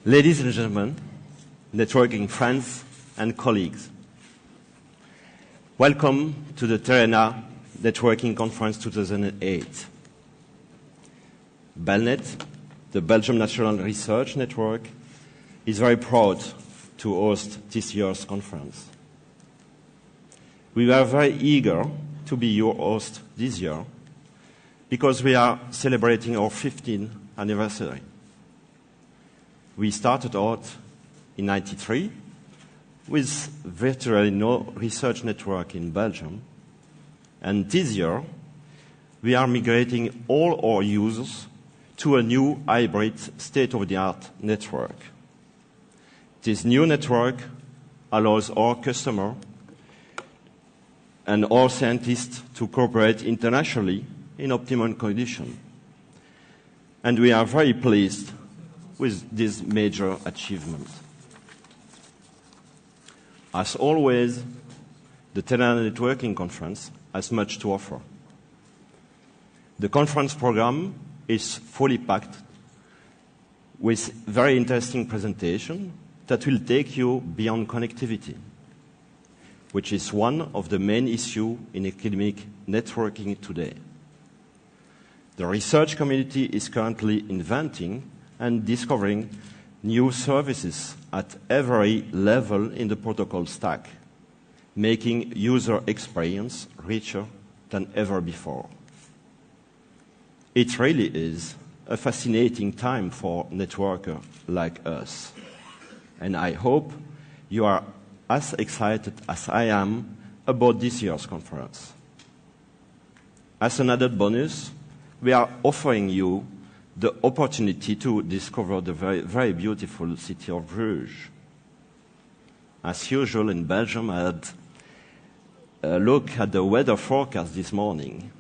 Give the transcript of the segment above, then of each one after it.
Ladies and gentlemen, networking friends and colleagues, welcome to the Terena Networking Conference 2008. Belnet, the Belgium National Research Network, is very proud to host this year's conference. We were very eager to be your host this year because we are celebrating our 15th anniversary. We started out in 1993 with virtually no research network in Belgium, and this year we are migrating all our users to a new hybrid state-of-the-art network. This new network allows our customer and our scientists to cooperate internationally in optimum conditions. And we are very pleased with this major achievement. As always, the Terena Networking Conference has much to offer. The conference program is fully packed with very interesting presentation that will take you beyond connectivity, which is one of the main issues in academic networking today. The research community is currently inventing and discovering new services at every level in the protocol stack, making user experience richer than ever before. It really is a fascinating time for networkers like us, and I hope you are as excited as I am about this year's conference. As an added bonus, we are offering you the opportunity to discover the very, very beautiful city of Bruges. As usual in Belgium, I had a look at the weather forecast this morning.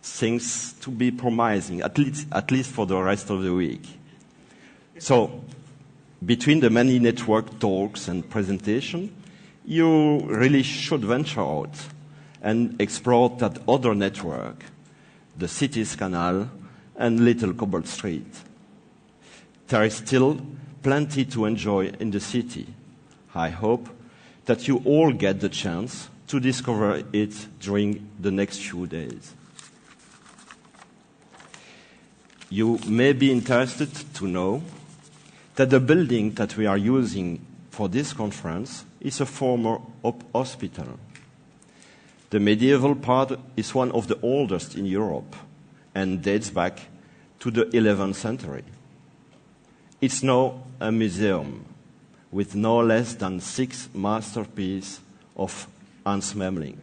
Seems to be promising, at least for the rest of the week. So, between the many network talks and presentations, you really should venture out and explore that other network, the city's canal and Little Cobalt Street. There is still plenty to enjoy in the city. I hope that you all get the chance to discover it during the next few days. You may be interested to know that the building that we are using for this conference is a former hospital. The medieval part is one of the oldest in Europe and dates back to the 11th century. It's now a museum with no less than 6 masterpieces of Hans Memling.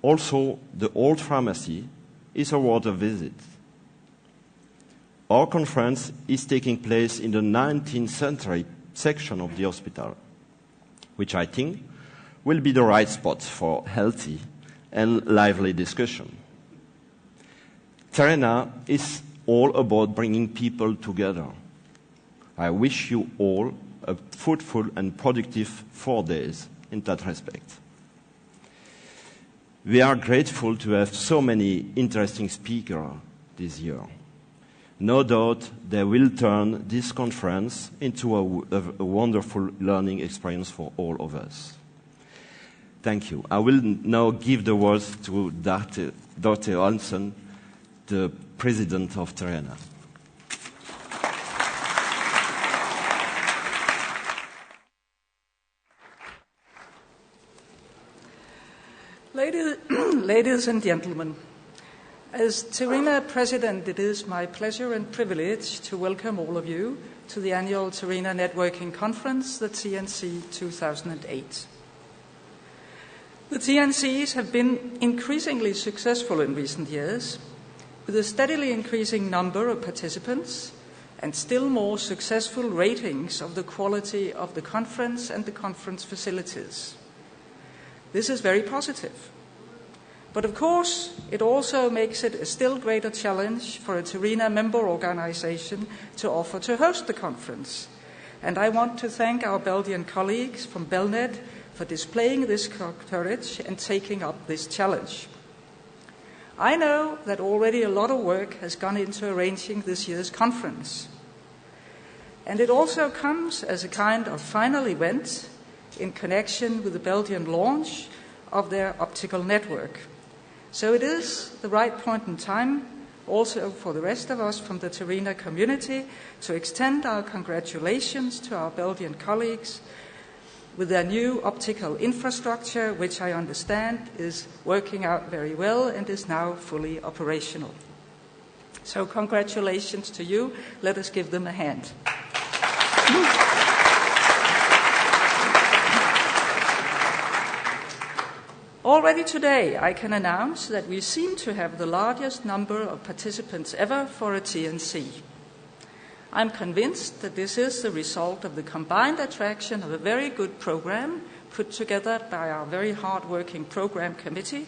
Also, the old pharmacy is worth a visit. Our conference is taking place in the 19th century section of the hospital, which I think will be the right spot for healthy and lively discussion. Terena is all about bringing people together. I wish you all a fruitful and productive 4 days in that respect. We are grateful to have so many interesting speakers this year. No doubt they will turn this conference into a wonderful learning experience for all of us. Thank you. I will now give the words to Dr. Hansen, the president of Terena. Ladies and gentlemen, as Terena President, it is my pleasure and privilege to welcome all of you to the annual Terena Networking Conference, the TNC2008. The TNCs have been increasingly successful in recent years, with a steadily increasing number of participants and still more successful ratings of the quality of the conference and the conference facilities. This is very positive. But of course, it also makes it a still greater challenge for a Terena member organization to offer to host the conference. And I want to thank our Belgian colleagues from Belnet for displaying this courage and taking up this challenge. I know that already a lot of work has gone into arranging this year's conference. And it also comes as a kind of final event in connection with the Belgian launch of their optical network. So it is the right point in time also for the rest of us from the Terena community to extend our congratulations to our Belgian colleagues with their new optical infrastructure, which I understand is working out very well and is now fully operational. So congratulations to you. Let us give them a hand. Already today, I can announce that we seem to have the largest number of participants ever for a TNC. I'm convinced that this is the result of the combined attraction of a very good program put together by our very hard-working program committee,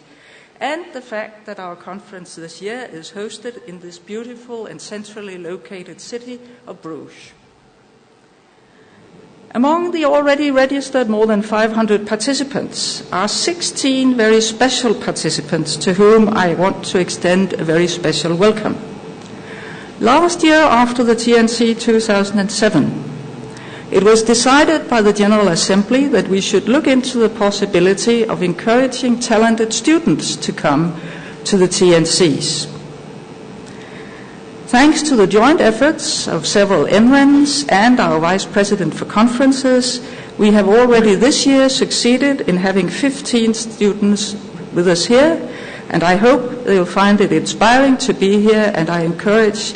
and the fact that our conference this year is hosted in this beautiful and centrally located city of Bruges. Among the already registered more than 500 participants are 16 very special participants to whom I want to extend a very special welcome. Last year, after the TNC 2007, it was decided by the General Assembly that we should look into the possibility of encouraging talented students to come to the TNCs. Thanks to the joint efforts of several NRENs and our Vice President for Conferences, we have already this year succeeded in having 15 students with us here, and I hope they'll find it inspiring to be here, and I encourage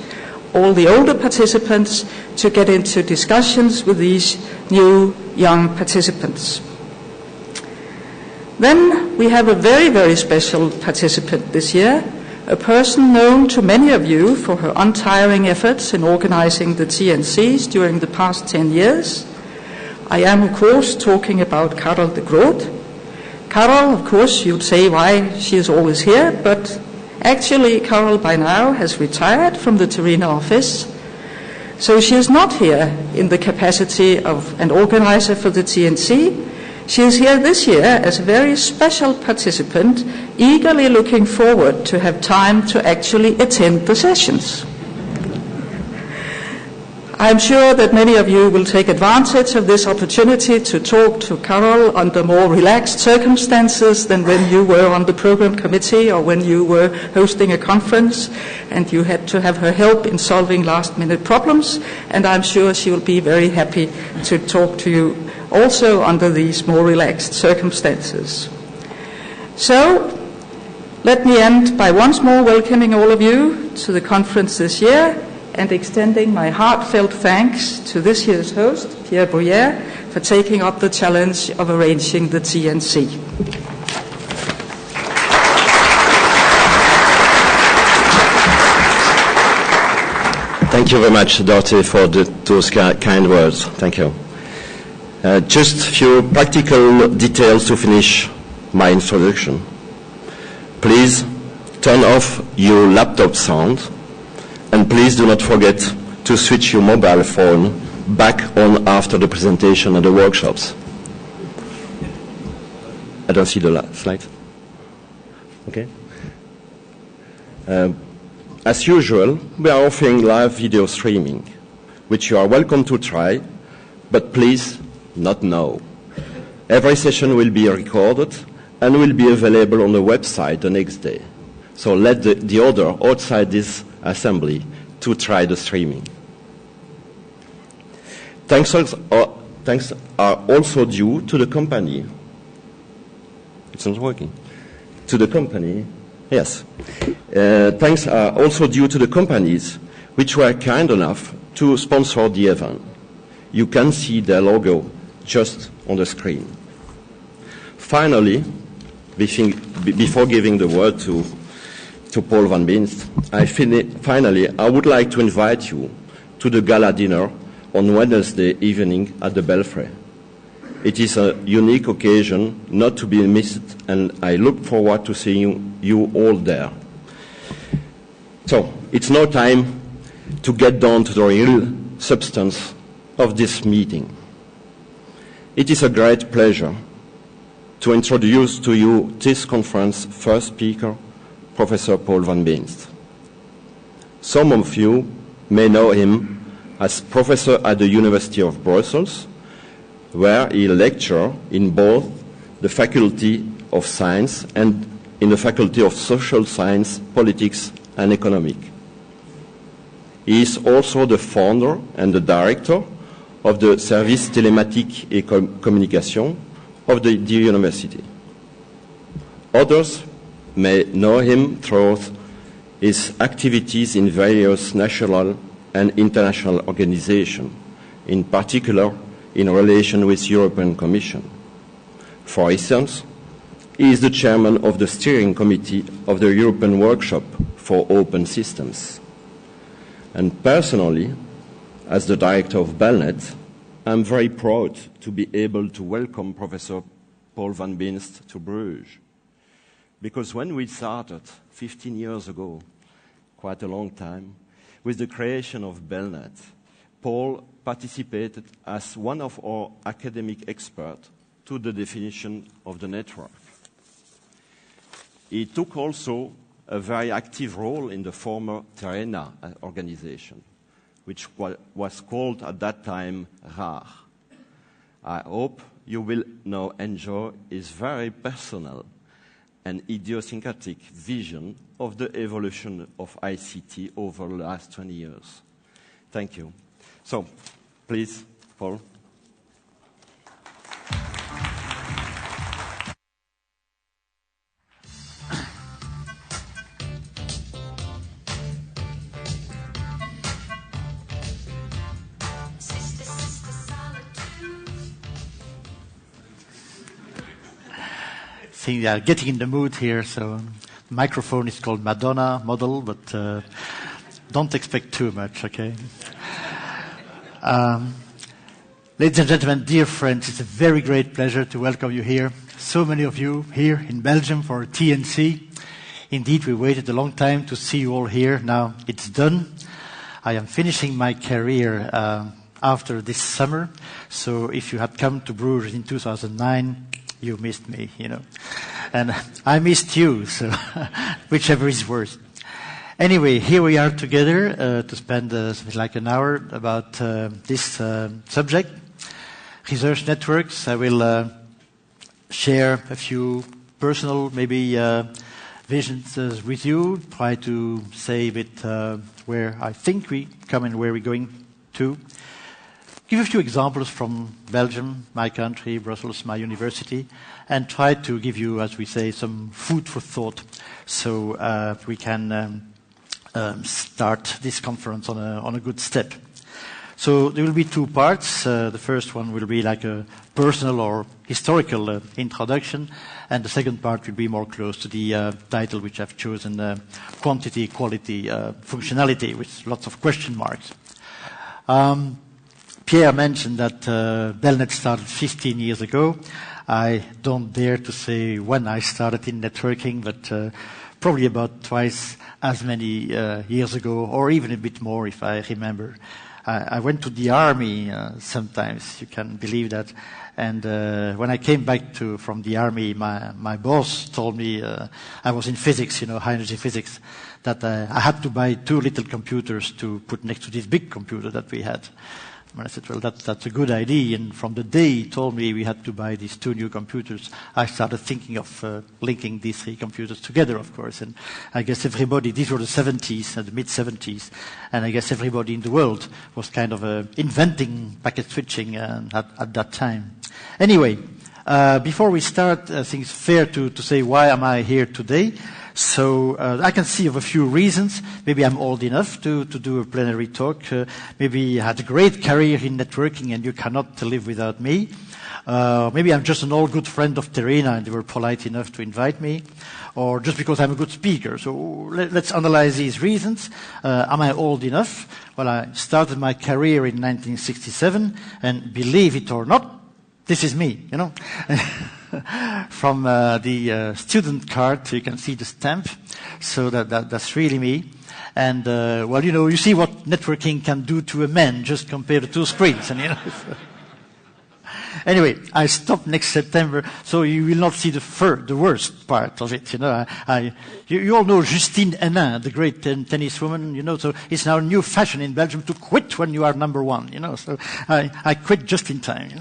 all the older participants to get into discussions with these new young participants. Then we have a very, very special participant this year, a person known to many of you for her untiring efforts in organizing the TNCs during the past 10 years. I am, of course, talking about Carol de Groot. Carol, of course, you'd say why she is always here, but actually Carol by now has retired from the Torino office, so she is not here in the capacity of an organizer for the TNC. She is here this year as a very special participant, eagerly looking forward to have time to actually attend the sessions. I'm sure that many of you will take advantage of this opportunity to talk to Carol under more relaxed circumstances than when you were on the program committee or when you were hosting a conference and you had to have her help in solving last-minute problems, and I'm sure she will be very happy to talk to you also under these more relaxed circumstances. So, let me end by once more welcoming all of you to the conference this year and extending my heartfelt thanks to this year's host, Pierre Bruyère, for taking up the challenge of arranging the TNC. Thank you very much, Dorothy, for those kind words. Thank you. Just a few practical details to finish my introduction. Please turn off your laptop sound, and please do not forget to switch your mobile phone back on after the presentation and the workshops. I don't see the slide. Okay. As usual, we are offering live video streaming, which you are welcome to try, but please not now. Every session will be recorded and will be available on the website the next day. So let the order outside this assembly to try the streaming. Thanks are also due to the company. It's not working. To the company, yes. Thanks are also due to the companies which were kind enough to sponsor the event. You can see their logo just on the screen. Finally, before giving the word to Paul van Beemst, I would like to invite you to the gala dinner on Wednesday evening at the Belfry. It is a unique occasion not to be missed, and I look forward to seeing you all there. So, it's now time to get down to the real substance of this meeting. It is a great pleasure to introduce to you this conference's first speaker, Professor Paul van Beemst. Some of you may know him as professor at the University of Brussels, where he lectured in both the Faculty of Science and in the Faculty of Social Science, Politics and Economics. He is also the founder and the director of the Service Télématique et Communication of the university. Others may know him through his activities in various national and international organizations, in particular in relation with the European Commission. For instance, he is the chairman of the steering committee of the European Workshop for Open Systems. And personally, as the director of Belnet, I'm very proud to be able to welcome Professor Paul van Binst to Bruges. Because when we started 15 years ago, quite a long time, with the creation of Belnet, Paul participated as one of our academic experts to the definition of the network. He took also a very active role in the former Terena organization, which was called at that time RAR. I hope you will now enjoy his very personal and idiosyncratic vision of the evolution of ICT over the last 20 years. Thank you. So, please, Paul. See, getting in the mood here, so the microphone is called Madonna model, but don't expect too much, okay? Ladies and gentlemen, dear friends, it's a very great pleasure to welcome you here. So many of you here in Belgium for TNC. Indeed, we waited a long time to see you all here. Now it's done. I am finishing my career after this summer, so if you had come to Bruges in 2009, you missed me, you know. And I missed you, so whichever is worse. Anyway, here we are together to spend something like an hour about this subject, research networks. I will share a few personal, maybe, visions with you, try to say a bit where I think we come and where we're going to. Give a few examples from Belgium, my country, Brussels, my university, and try to give you, as we say, some food for thought so we can start this conference on a good step. So there will be two parts. The first one will be like a personal or historical introduction, and the second part will be more close to the title which I've chosen, Quantity, Quality, Functionality, with lots of question marks. Pierre mentioned that Belnet started 15 years ago. I don't dare to say when I started in networking, but probably about twice as many years ago, or even a bit more if I remember. I went to the army sometimes, you can believe that. And when I came back from the army, my boss told me, I was in physics, high energy physics, that I had to buy 2 little computers to put next to this big computer that we had. And I said, well, that's a good idea. And from the day he told me we had to buy these 2 new computers, I started thinking of linking these 3 computers together, of course. And I guess everybody, these were the 70s, the mid-70s, and I guess everybody in the world was kind of inventing packet switching at that time. Anyway, before we start, I think it's fair to say why am I here today. So I can see of a few reasons. Maybe I'm old enough to do a plenary talk. Maybe I had a great career in networking and you cannot live without me. Maybe I'm just an old good friend of Terena and they were polite enough to invite me. Or just because I'm a good speaker. So let's analyze these reasons. Am I old enough? Well, I started my career in 1967 and believe it or not, this is me, From the student card, you can see the stamp. So that's really me. And, well, you see what networking can do to a man, just compare the 2 screens. And, Anyway, I stop next September, so you will not see the worst part of it. You all know Justine Henin, the great tennis woman. So it's now a new fashion in Belgium to quit when you are number 1. So I quit just in time.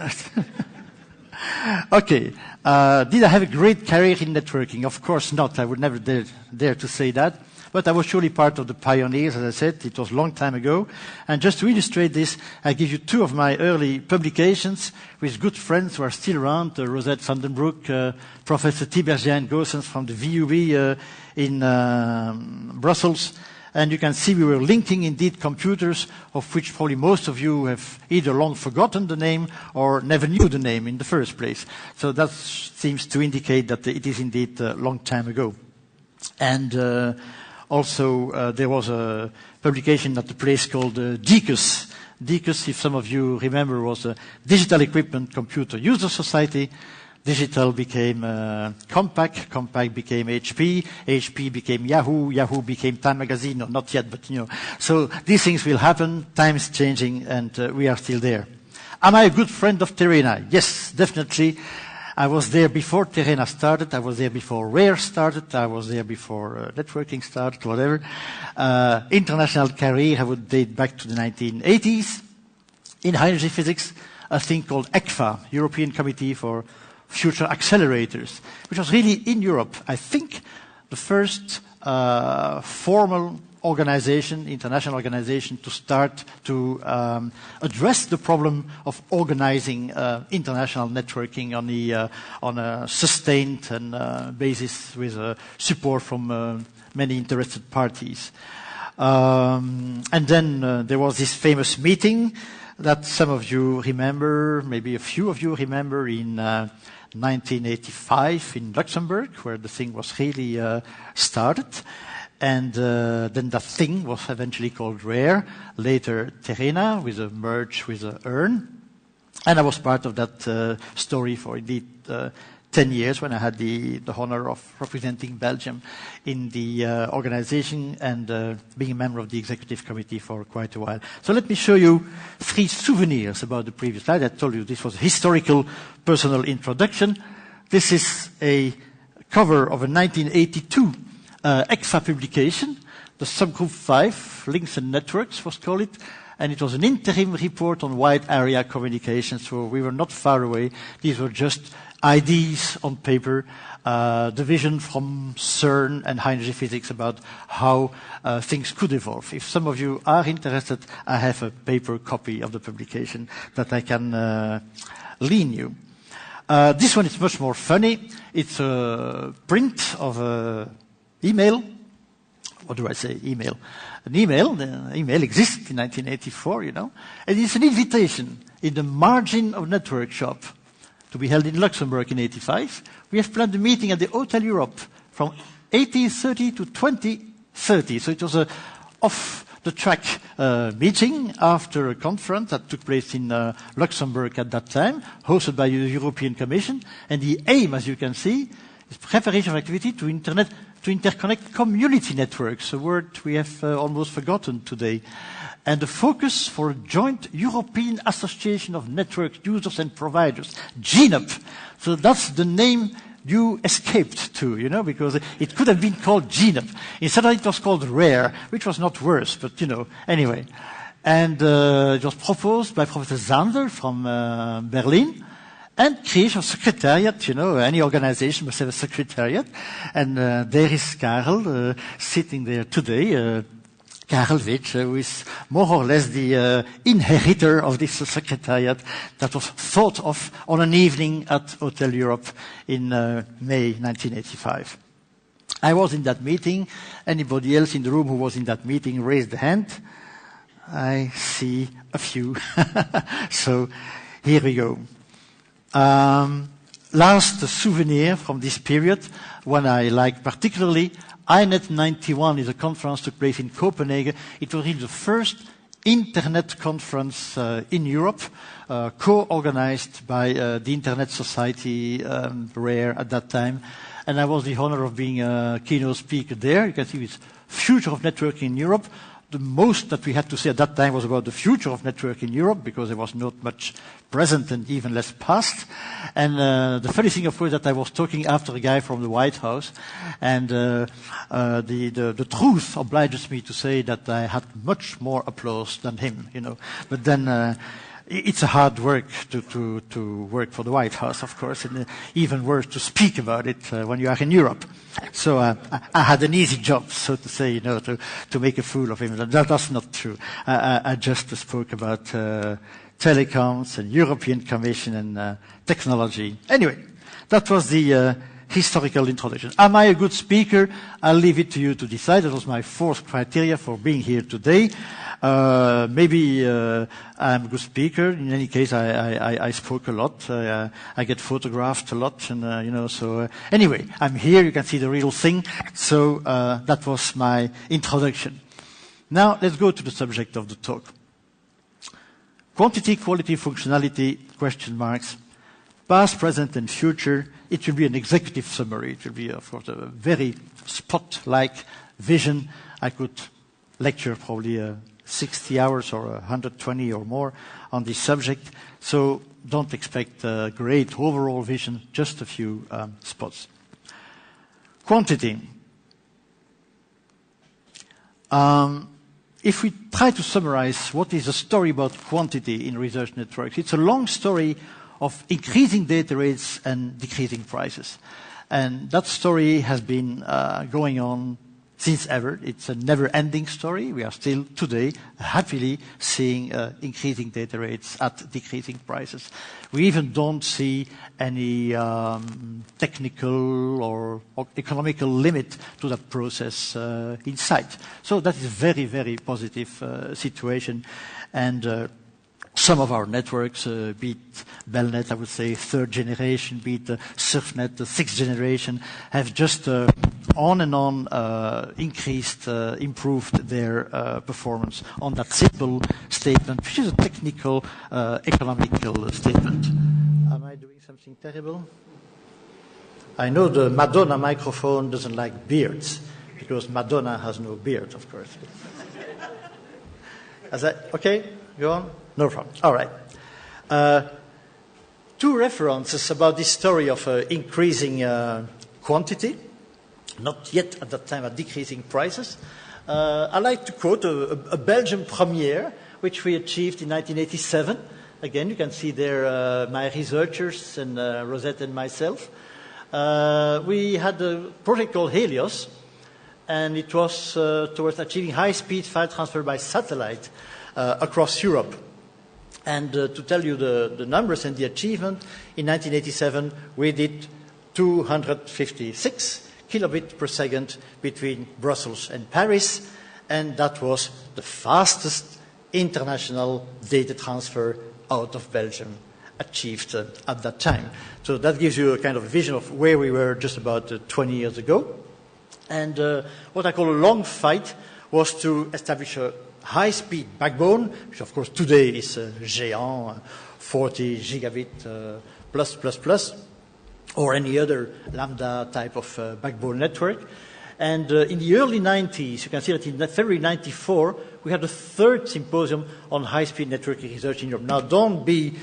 Okay. Did I have a great career in networking? Of course not. I would never dare to say that. but I was surely part of the pioneers, as I said. It was a long time ago. And just to illustrate this, I give you two of my early publications with good friends who are still around, Rosette van den Broek, Professor Tibergien Goossens from the VUB in Brussels. And you can see we were linking indeed computers, of which probably most of you have either long forgotten the name or never knew the name in the first place. So that seems to indicate that it is indeed a long time ago. And also there was a publication at the place called DICUS. DICUS, if some of you remember, was a Digital Equipment Computer User Society. Digital became Compaq, Compaq became HP, HP became Yahoo, Yahoo became Time Magazine, no, not yet, but So these things will happen, time's changing, and we are still there. Am I a good friend of Terena? Yes, definitely. I was there before Terena started, I was there before Rare started, I was there before networking started, whatever. International career, I would date back to the 1980s. In high energy physics, a thing called ECFA, European Committee for Future Accelerators, which was really in Europe, I think, the first formal organization, international organization, to start to address the problem of organizing international networking on a sustained and basis with support from many interested parties. And then there was this famous meeting that some of you remember, maybe a few of you remember, in 1985 in Luxembourg, where the thing was really started. And then that thing was eventually called Rare, later Terena, with a merge with EARN. And I was part of that story for indeed 10 years when I had the honor of representing Belgium in the organization and being a member of the executive committee for quite a while. So let me show you 3 souvenirs about the previous slide. I told you this was a historical personal introduction. This is a cover of a 1982 ECFA publication, the subgroup 5, Links and Networks was called it, and it was an interim report on wide area communications, so we were not far away. These were just ideas on paper, the vision from CERN and high energy physics about how things could evolve. If some of you are interested, I have a paper copy of the publication that I can lend you. This one is much more funny. It's a print of an email. What do I say? Email. An email. The email exists in 1984, and it's an invitation in the margin of network shop to be held in Luxembourg in 85. We have planned a meeting at the Hotel Europe from 1830 to 2030. So it was a off-the-track meeting after a conference that took place in Luxembourg at that time, hosted by the European Commission. And the aim, as you can see, is preparation of activity to interconnect community networks, a word we have almost forgotten today. And the focus for a joint European Association of Network Users and Providers, GNUP. So that's the name you escaped to, because it could have been called GNUP. Instead it was called RARE, which was not worse, but anyway. And it was proposed by Professor Zander from Berlin, and creation of secretariat, any organization must have a secretariat. And there is Karel sitting there today, Karel Witsch, who is more or less the inheritor of this secretariat that was thought of on an evening at Hotel Europe in May 1985. I was in that meeting. Anybody else in the room who was in that meeting raised a hand? I see a few. So here we go. Last souvenir from this period, one I like particularly, INET 91 is a conference took place in Copenhagen. It was really the first internet conference in Europe, co-organized by the Internet Society, RARE at that time. And I was the honor of being a keynote speaker there. You can see it's future of networking in Europe. The most that we had to say at that time was about the future of network in Europe, because there was not much present and even less past. And the funny thing, of course, that I was talking after a guy from the White House, and the truth obliges me to say that I had much more applause than him, But then it's a hard work to work for the White House, of course, and even worse to speak about it when you are in Europe. So I had an easy job, so to say, you know, to make a fool of him. That's not true. I just spoke about telecoms and European Commission and technology. Anyway, that was the historical introduction. Am I a good speaker? I'll leave it to you to decide. That was my fourth criteria for being here today. Maybe I'm a good speaker. In any case, I spoke a lot. I get photographed a lot, and you know. So anyway, I'm here. You can see the real thing. So that was my introduction. Now let's go to the subject of the talk. Quantity, quality, functionality, question marks. Past, present, and future. It will be an executive summary. It will be, of course, a very spot-like vision. I could lecture probably 60 hours or 120 or more on this subject. So don't expect a great overall vision, just a few spots. Quantity. If we try to summarize what is the story about quantity in research networks, it's a long story of increasing data rates and decreasing prices. And that story has been going on since ever. It's a never-ending story. We are still today happily seeing increasing data rates at decreasing prices. We even don't see any technical or economical limit to that process in sight. So that is a very, very positive situation. And some of our networks, be it Belnet, I would say, third generation, be it Surfnet, the sixth generation, have just on and on improved their performance on that simple statement, which is a technical, economical statement. Am I doing something terrible? I know the Madonna microphone doesn't like beards, because Madonna has no beard, of course. Is that okay? Go on? No problem. All right. Two references about this story of increasing quantity, not yet at that time at decreasing prices. I like to quote a Belgian premiere, which we achieved in 1987. Again, you can see there my researchers and Rosette and myself. We had a project called Helios, and it was towards achieving high-speed file transfer by satellite across Europe. And to tell you the numbers and the achievement, in 1987 we did 256 kilobits per second between Brussels and Paris, and that was the fastest international data transfer out of Belgium achieved at that time. So that gives you a kind of vision of where we were just about 20 years ago. And what I call a long fight was to establish a high-speed backbone, which of course today is Géant, 40 gigabit plus, or any other Lambda type of backbone network. And in the early 90s, you can see that in February 94, we had the third symposium on high-speed networking research in Europe. Now, don't be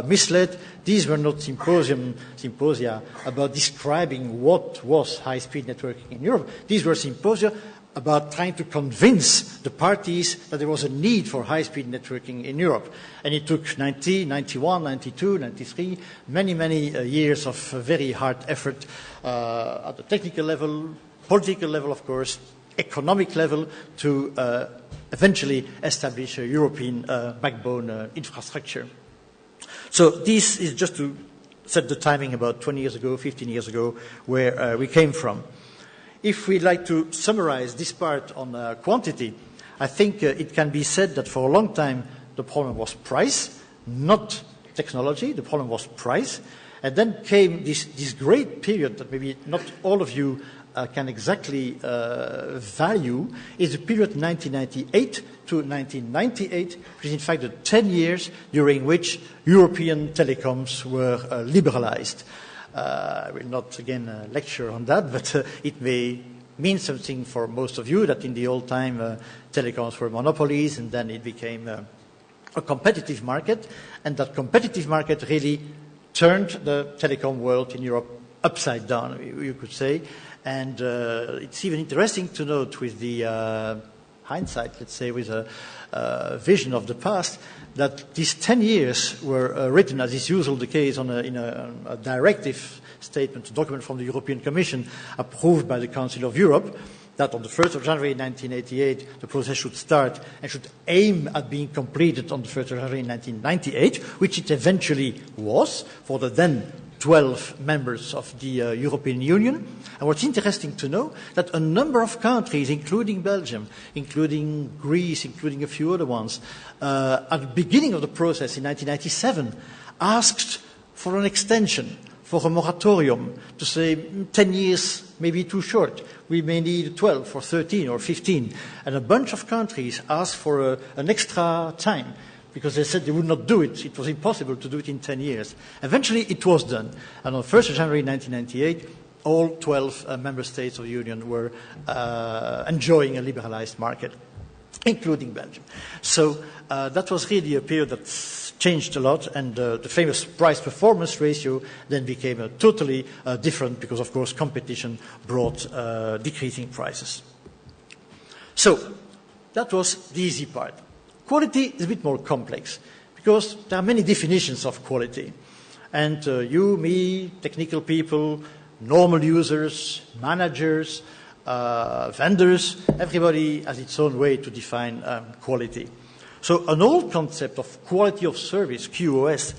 misled. These were not symposia about describing what was high-speed networking in Europe. These were symposia about trying to convince the parties that there was a need for high-speed networking in Europe. And it took 90, 91, 92, 93, many years of very hard effort at the technical level, political level, of course, economic level, to eventually establish a European backbone infrastructure. So this is just to set the timing about 20 years ago, 15 years ago, where we came from. If we'd like to summarize this part on quantity, I think it can be said that for a long time the problem was price, not technology. The problem was price. And then came this great period that maybe not all of you can exactly value, is the period 1998 to 1998, which is in fact the 10 years during which European telecoms were liberalized. I will not again lecture on that, but it may mean something for most of you that in the old time telecoms were monopolies, and then it became a competitive market, and that competitive market really turned the telecom world in Europe upside down, you could say. And it's even interesting to note with the hindsight, let's say, with a vision of the past, that these 10 years were written, as is usually the case, in a directive statement, a document from the European Commission approved by the Council of Europe, that on the 1st of January 1988 the process should start and should aim at being completed on the 1st of January 1998, which it eventually was for the then 12 members of the European Union. And what's interesting to know, that a number of countries, including Belgium, including Greece, including a few other ones, at the beginning of the process in 1997, asked for an extension, for a moratorium, to say 10 years may be too short. We may need 12 or 13 or 15. And a bunch of countries asked for an extra time, because they said they would not do it. It was impossible to do it in 10 years. Eventually, it was done. And on 1st of January 1998, all 12 member states of the Union were enjoying a liberalized market, including Belgium. So that was really a period that changed a lot, and the famous price-performance ratio then became totally different, because, of course, competition brought decreasing prices. So that was the easy part. Quality is a bit more complex, because there are many definitions of quality. And you, me, technical people, normal users, managers, vendors, everybody has its own way to define quality. So an old concept of quality of service, QoS,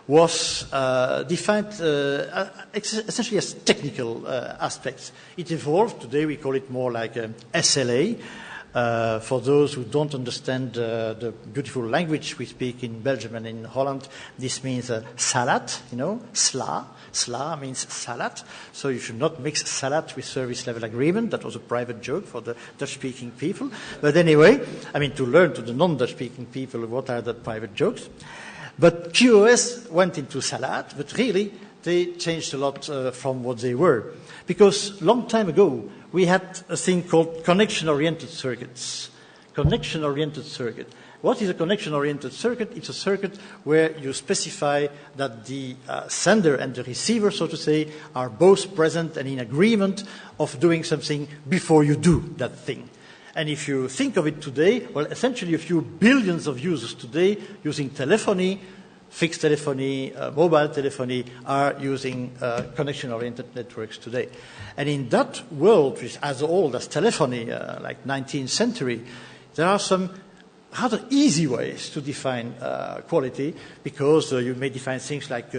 was defined essentially as technical aspects. It evolved. Today we call it more like SLA. For those who don't understand the beautiful language we speak in Belgium and in Holland, this means salad, SLA. SLA means salad, so you should not mix salad with service level agreement. That was a private joke for the Dutch-speaking people. But anyway, to learn to the non-Dutch-speaking people what are the private jokes. But QoS went into salad, but really they changed a lot from what they were. Because long time ago, we had a thing called connection-oriented circuits. Connection-oriented circuit. What is a connection-oriented circuit? It's a circuit where you specify that the sender and the receiver, so to say, are both present and in agreement of doing something before you do that thing. And if you think of it today, well, essentially a few billions of users today using telephony, fixed telephony, mobile telephony, are using connection-oriented networks today. And in that world, which is as old as telephony, like 19th century, there are some rather easy ways to define quality, because you may define things like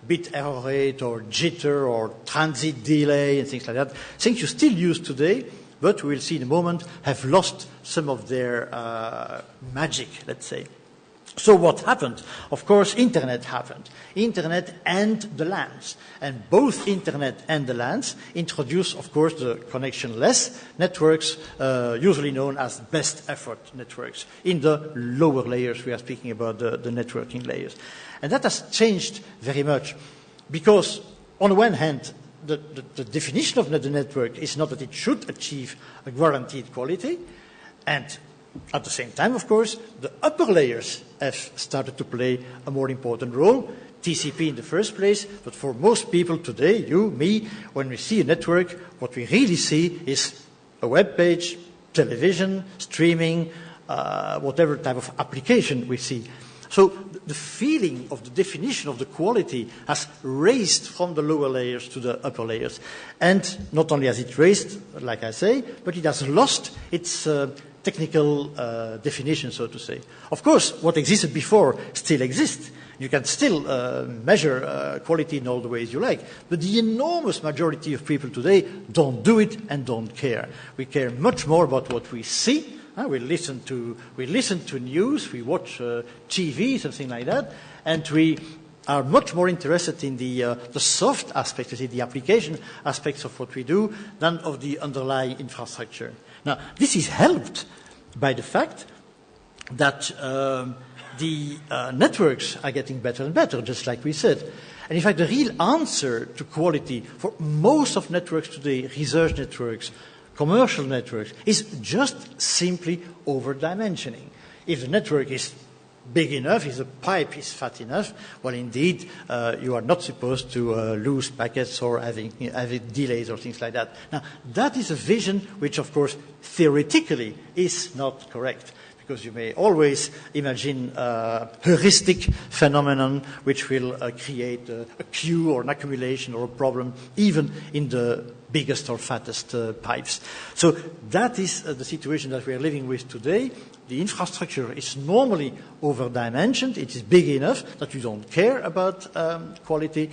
bit error rate or jitter or transit delay and things like that. Things you still use today, but we will see in a moment, have lost some of their magic, let's say. So what happened? Of course, Internet happened. Internet and the LANs. And both Internet and the LANs introduced, of course, the connectionless networks, usually known as best effort networks. In the lower layers, we are speaking about the networking layers. And that has changed very much, because on the one hand, the definition of the network is not that it should achieve a guaranteed quality, and at the same time, of course, the upper layers have started to play a more important role. TCP in the first place, but for most people today, you, me, when we see a network, what we really see is a web page, television, streaming, whatever type of application we see. So the feeling of the definition of the quality has raised from the lower layers to the upper layers. And not only has it raised, like I say, but it has lost its technical definition, so to say. Of course, what existed before still exists. You can still measure quality in all the ways you like. But the enormous majority of people today don't do it and don't care. We care much more about what we see. We listen to news, we watch TV, something like that, and we are much more interested in the soft aspects, the application aspects of what we do, than of the underlying infrastructure. Now, this is helped by the fact that the networks are getting better and better, just like we said. And in fact, the real answer to quality for most of networks today, research networks, commercial networks, is just simply over-dimensioning. If the network is big enough, if the pipe is fat enough, well, indeed, you are not supposed to lose packets or having delays or things like that. Now, that is a vision which, of course, theoretically is not correct, because you may always imagine a heuristic phenomenon which will create a queue or an accumulation or a problem, even in the biggest or fattest pipes. So that is the situation that we are living with today. The infrastructure is normally over-dimensioned. It is big enough that you don't care about quality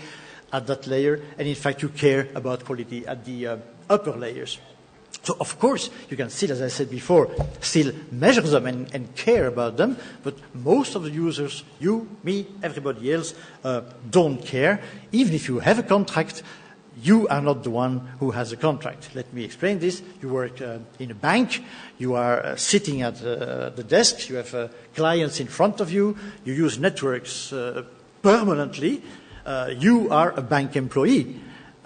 at that layer, and in fact you care about quality at the upper layers. So, of course, you can still, as I said before, still measure them and care about them, but most of the users, you, me, everybody else, don't care. Even if you have a contract, you are not the one who has a contract. Let me explain this. You work in a bank. You are sitting at the desk. You have clients in front of you. You use networks permanently. You are a bank employee.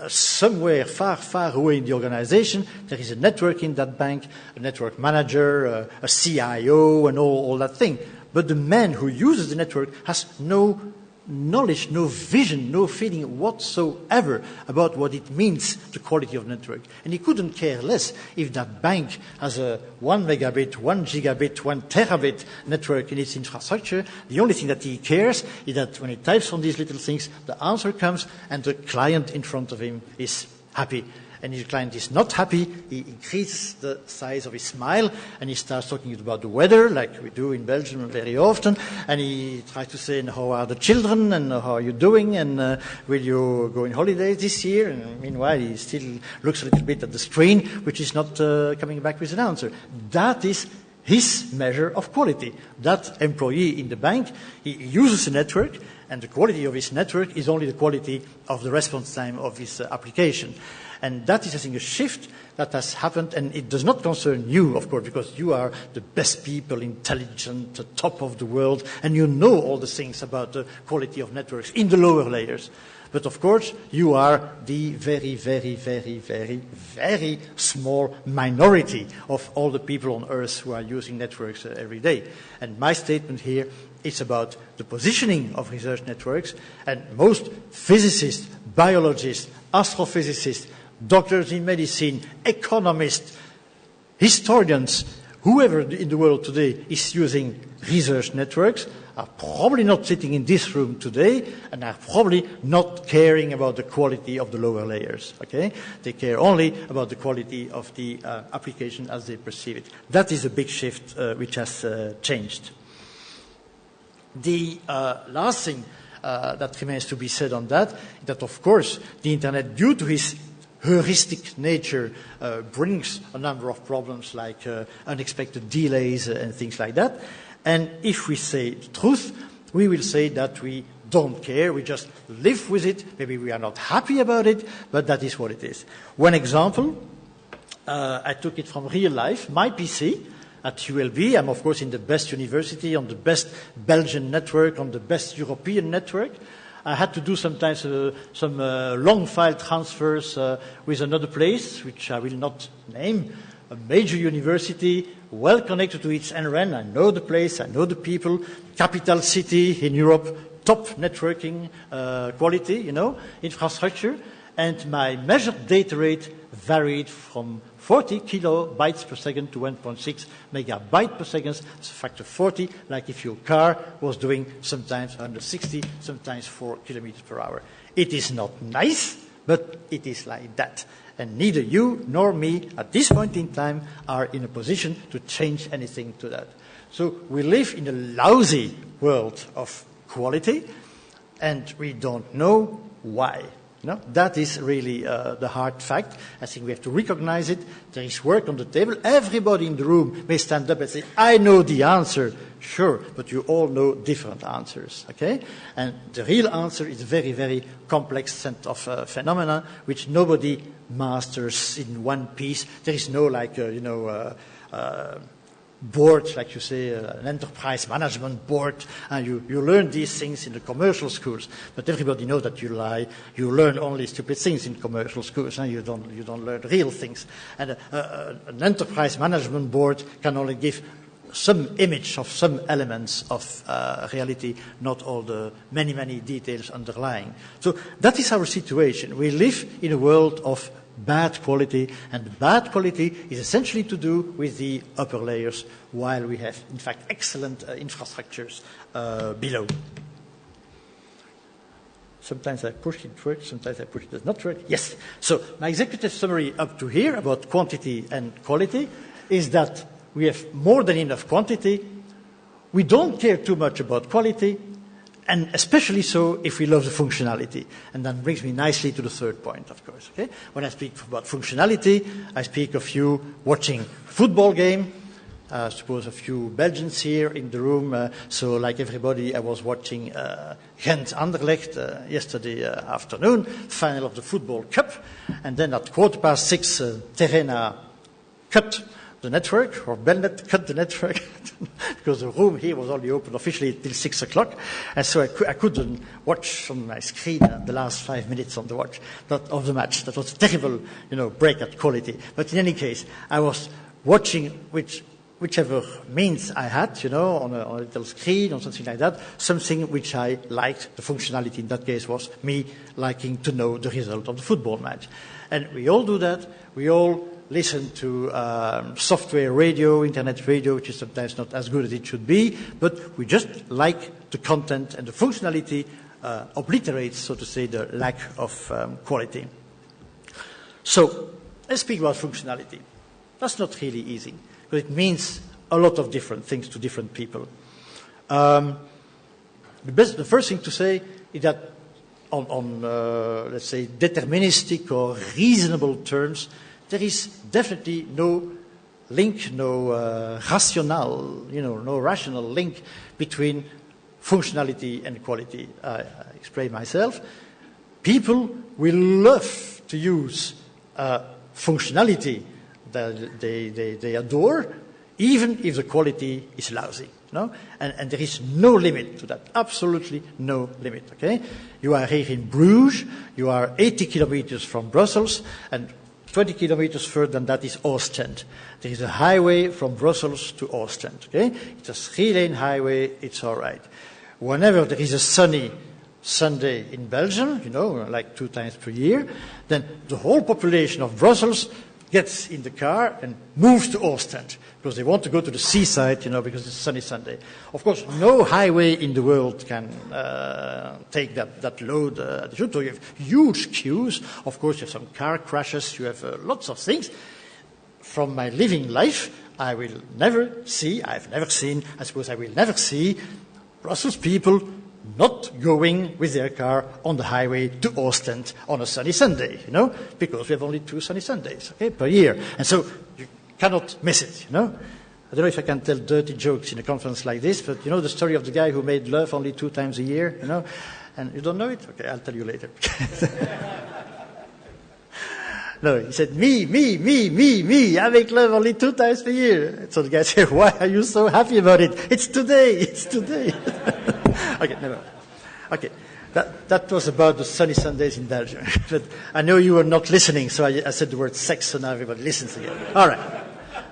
Somewhere far, far away in the organization, there is a network in that bank, a network manager, a CIO, and all that thing. But the man who uses the network has no knowledge, no vision, no feeling whatsoever about what it means, the quality of network. And he couldn't care less if that bank has a 1 megabit, 1 gigabit, 1 terabit network in its infrastructure. The only thing that he cares is that when he types on these little things, the answer comes and the client in front of him is happy. And if the client is not happy, he increases the size of his smile and he starts talking about the weather, like we do in Belgium very often. And he tries to say, how are the children and how are you doing and will you go on holidays this year? And meanwhile, he still looks a little bit at the screen, which is not coming back with an answer. That is his measure of quality. That employee in the bank, he uses a network, and the quality of his network is only the quality of the response time of his application. And that is, I think, a shift that has happened, and it does not concern you, of course, because you are the best people, intelligent, the top of the world, and you know all the things about the quality of networks in the lower layers. But, of course, you are the very, very, very, very, very small minority of all the people on Earth who are using networks every day. And my statement here is about the positioning of research networks, and most physicists, biologists, astrophysicists, doctors in medicine, economists, historians, whoever in the world today is using research networks are probably not sitting in this room today and are probably not caring about the quality of the lower layers. Okay? They care only about the quality of the application as they perceive it. That is a big shift which has changed. The last thing that remains to be said on that is that, of course, the Internet, due to its heuristic nature, brings a number of problems like unexpected delays and things like that. And if we say the truth, we will say that we don't care, we just live with it. Maybe we are not happy about it, but that is what it is. One example, I took it from real life, my PC at ULB. I'm, of course, in the best university, on the best Belgian network, on the best European network. I had to do sometimes some long file transfers with another place, which I will not name, a major university, well connected to its NRN. I know the place, I know the people, capital city in Europe, top networking quality, infrastructure. And my measured data rate varied from 40 kilobytes per second to 1.6 megabytes per second. It's a factor 40, like if your car was doing sometimes 160, sometimes 4 kilometers per hour. It is not nice, but it is like that. And neither you nor me, at this point in time, are in a position to change anything to that. So we live in a lousy world of quality, and we don't know why. No, that is really the hard fact. I think we have to recognize it. There is work on the table. Everybody in the room may stand up and say, I know the answer. Sure, but you all know different answers, okay? And the real answer is a very, very complex set of phenomena which nobody masters in one piece. There is no, board, like you say, an enterprise management board. You learn these things in the commercial schools, but everybody knows that you lie. You learn only stupid things in commercial schools, and you don't learn real things. And an enterprise management board can only give some image of some elements of reality, not all the many, many details underlying. So that is our situation. We live in a world of bad quality, and bad quality is essentially to do with the upper layers, while we have, in fact, excellent infrastructures below. Sometimes I push it works, sometimes I push it does not work. Yes. So my executive summary up to here about quantity and quality is that we have more than enough quantity. We don't care too much about quality, and especially so if we love the functionality. And that brings me nicely to the third point, of course. Okay? When I speak about functionality, I speak of you watching football game. I suppose a few Belgians here in the room. So like everybody, I was watching Gent-Anderlecht yesterday afternoon, final of the Football Cup. And then at 6:15, Terena cut the network, or Belnet cut the network, because the room here was only open officially till 6 o'clock. And so I couldn't watch on my screen the last 5 minutes of the match. That was a terrible, break at quality. But in any case, I was watching whichever means I had, on a little screen or something like that, something which I liked. The functionality in that case was me liking to know the result of the football match. And we all do that. We all listen to software radio, internet radio, which is sometimes not as good as it should be, but we just like the content, and the functionality obliterates, so to say, the lack of quality. So let's speak about functionality. That's not really easy, because it means a lot of different things to different people. The first thing to say is that on let's say, deterministic or reasonable terms, there is definitely no link, no rational, no rational link between functionality and quality. I explain myself. People will love to use functionality that they adore, even if the quality is lousy. And there is no limit to that, absolutely no limit. Okay? You are here in Bruges, you are 80 kilometers from Brussels, and 20 kilometers further than that is Ostend. There is a highway from Brussels to Ostend. Okay? It's a 3-lane highway, it's all right. Whenever there is a sunny Sunday in Belgium, like 2 times per year, then the whole population of Brussels gets in the car and moves to Ostend, because they want to go to the seaside, because it's a sunny Sunday. Of course, no highway in the world can take that load. So you have huge queues. Of course, you have some car crashes. You have lots of things. From my living life, I will never see, I've never seen, I suppose I will never see Brussels people not going with their car on the highway to Ostend on a sunny Sunday, because we have only 2 sunny Sundays, per year. And so you cannot miss it, I don't know if I can tell dirty jokes in a conference like this, but the story of the guy who made love only 2 times a year, and you don't know it? Okay, I'll tell you later. No, he said, me, I make love only 2 times per year. So the guy said, why are you so happy about it? It's today. Okay, never mind. Okay, that was about the sunny Sundays in Belgium. But I know you were not listening, so I said the word sex, so now everybody listens again. All right.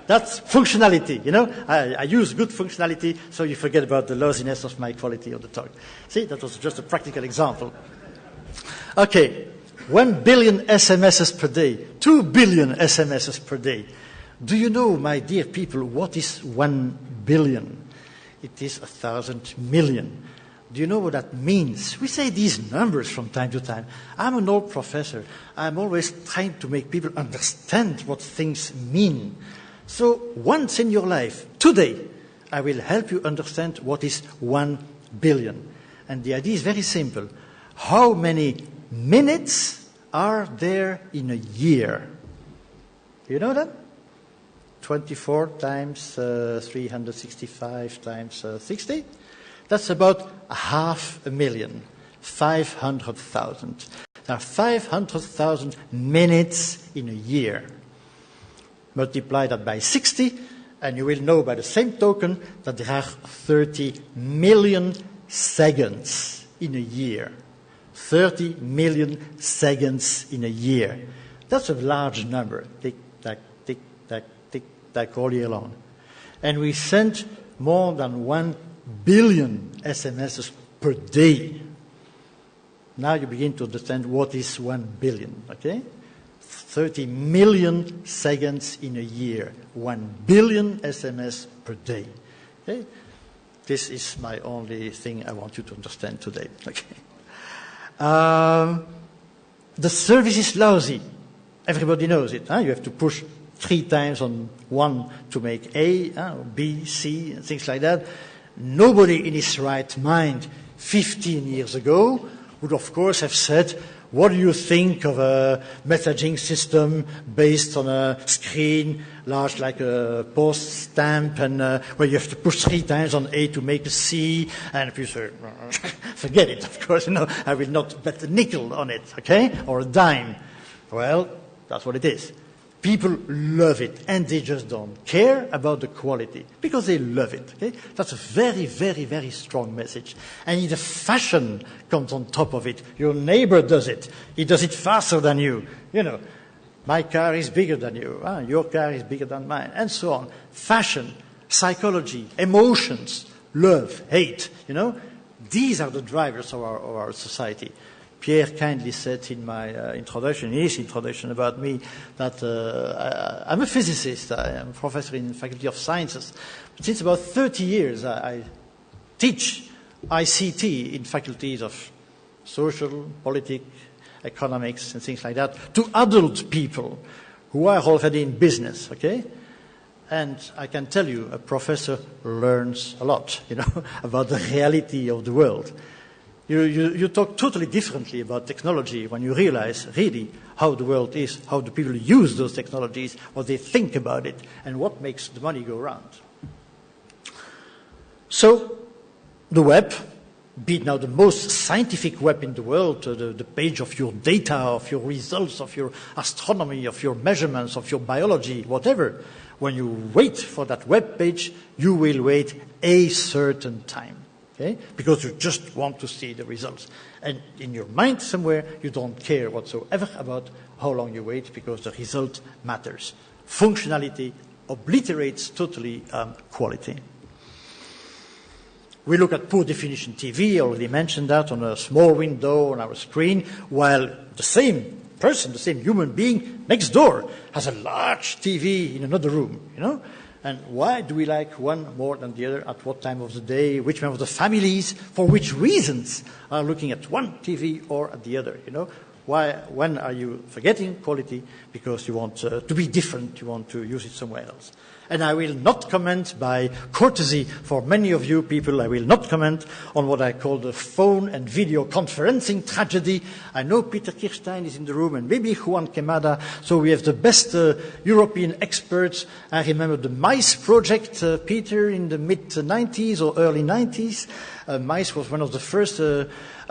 That's functionality, I use good functionality, so you forget about the lousiness of my quality of the talk. See, that was just a practical example. Okay, 1 billion SMSs per day, 2 billion SMSs per day. Do you know, my dear people, what is 1 billion? It is 1,000 million. Do you know what that means? We say these numbers from time to time. I'm an old professor. I'm always trying to make people understand what things mean. So once in your life, today, I will help you understand what is 1 billion. And the idea is very simple. How many minutes are there in a year? Do you know that? 24 times 365 times 60. That's about 500,000, 500,000. There are 500,000 minutes in a year. Multiply that by 60, and you will know by the same token that there are 30 million seconds in a year. 30 million seconds in a year. That's a large number. Tick, tack, tick, tack, tick, tack, all year long. And we send more than 1 billion SMSs per day. Now you begin to understand what is 1 billion, okay? 30 million seconds in a year. 1 billion SMS per day. Okay? This is my only thing I want you to understand today. Okay. The service is lousy. Everybody knows it. Huh? You have to push 3 times on one to make A, B, C, and things like that. Nobody in his right mind 15 years ago would, of course, have said, what do you think of a messaging system based on a screen large like a post stamp and where you have to push 3 times on A to make a C? And if you say, forget it, of course, I will not bet a nickel on it, okay? Or a dime. Well, that's what it is. People love it, and they just don't care about the quality because they love it. Okay? That's a very, very, very strong message. And the fashion comes on top of it. Your neighbor does it. He does it faster than you. My car is bigger than you. Your car is bigger than mine, and so on. Fashion, psychology, emotions, love, hate. These are the drivers of our society. Pierre kindly said in his introduction about me, that I'm a physicist. I am a professor in the Faculty of Sciences. But since about 30 years, I teach ICT in faculties of social, politics, economics, and things like that to adult people who are already in business, okay? And I can tell you, a professor learns a lot, about the reality of the world. You talk totally differently about technology when you realize really how the world is, how the people use those technologies, what they think about it, and what makes the money go round. So, the web, be it now the most scientific web in the world, the page of your data, of your results, of your astronomy, of your measurements, of your biology, whatever, when you wait for that web page, you will wait a certain time. Okay? Because you just want to see the results. And in your mind somewhere, you don't care whatsoever about how long you wait because the result matters. Functionality obliterates totally quality. We look at poor definition TV, I already mentioned that, on a small window on our screen, while the same person, the same human being next door has a large TV in another room, And why do we like one more than the other? At what time of the day? Which member of the families? For which reasons are looking at one TV or at the other? Why? When are you forgetting quality? Because you want to be different. You want to use it somewhere else. And I will not comment by courtesy for many of you people. I will not comment on what I call the phone and video conferencing tragedy. I know Peter Kirstein is in the room and maybe Juan Quemada. So we have the best European experts. I remember the MICE project, Peter, in the mid-90s or early 90s. MICE was one of the first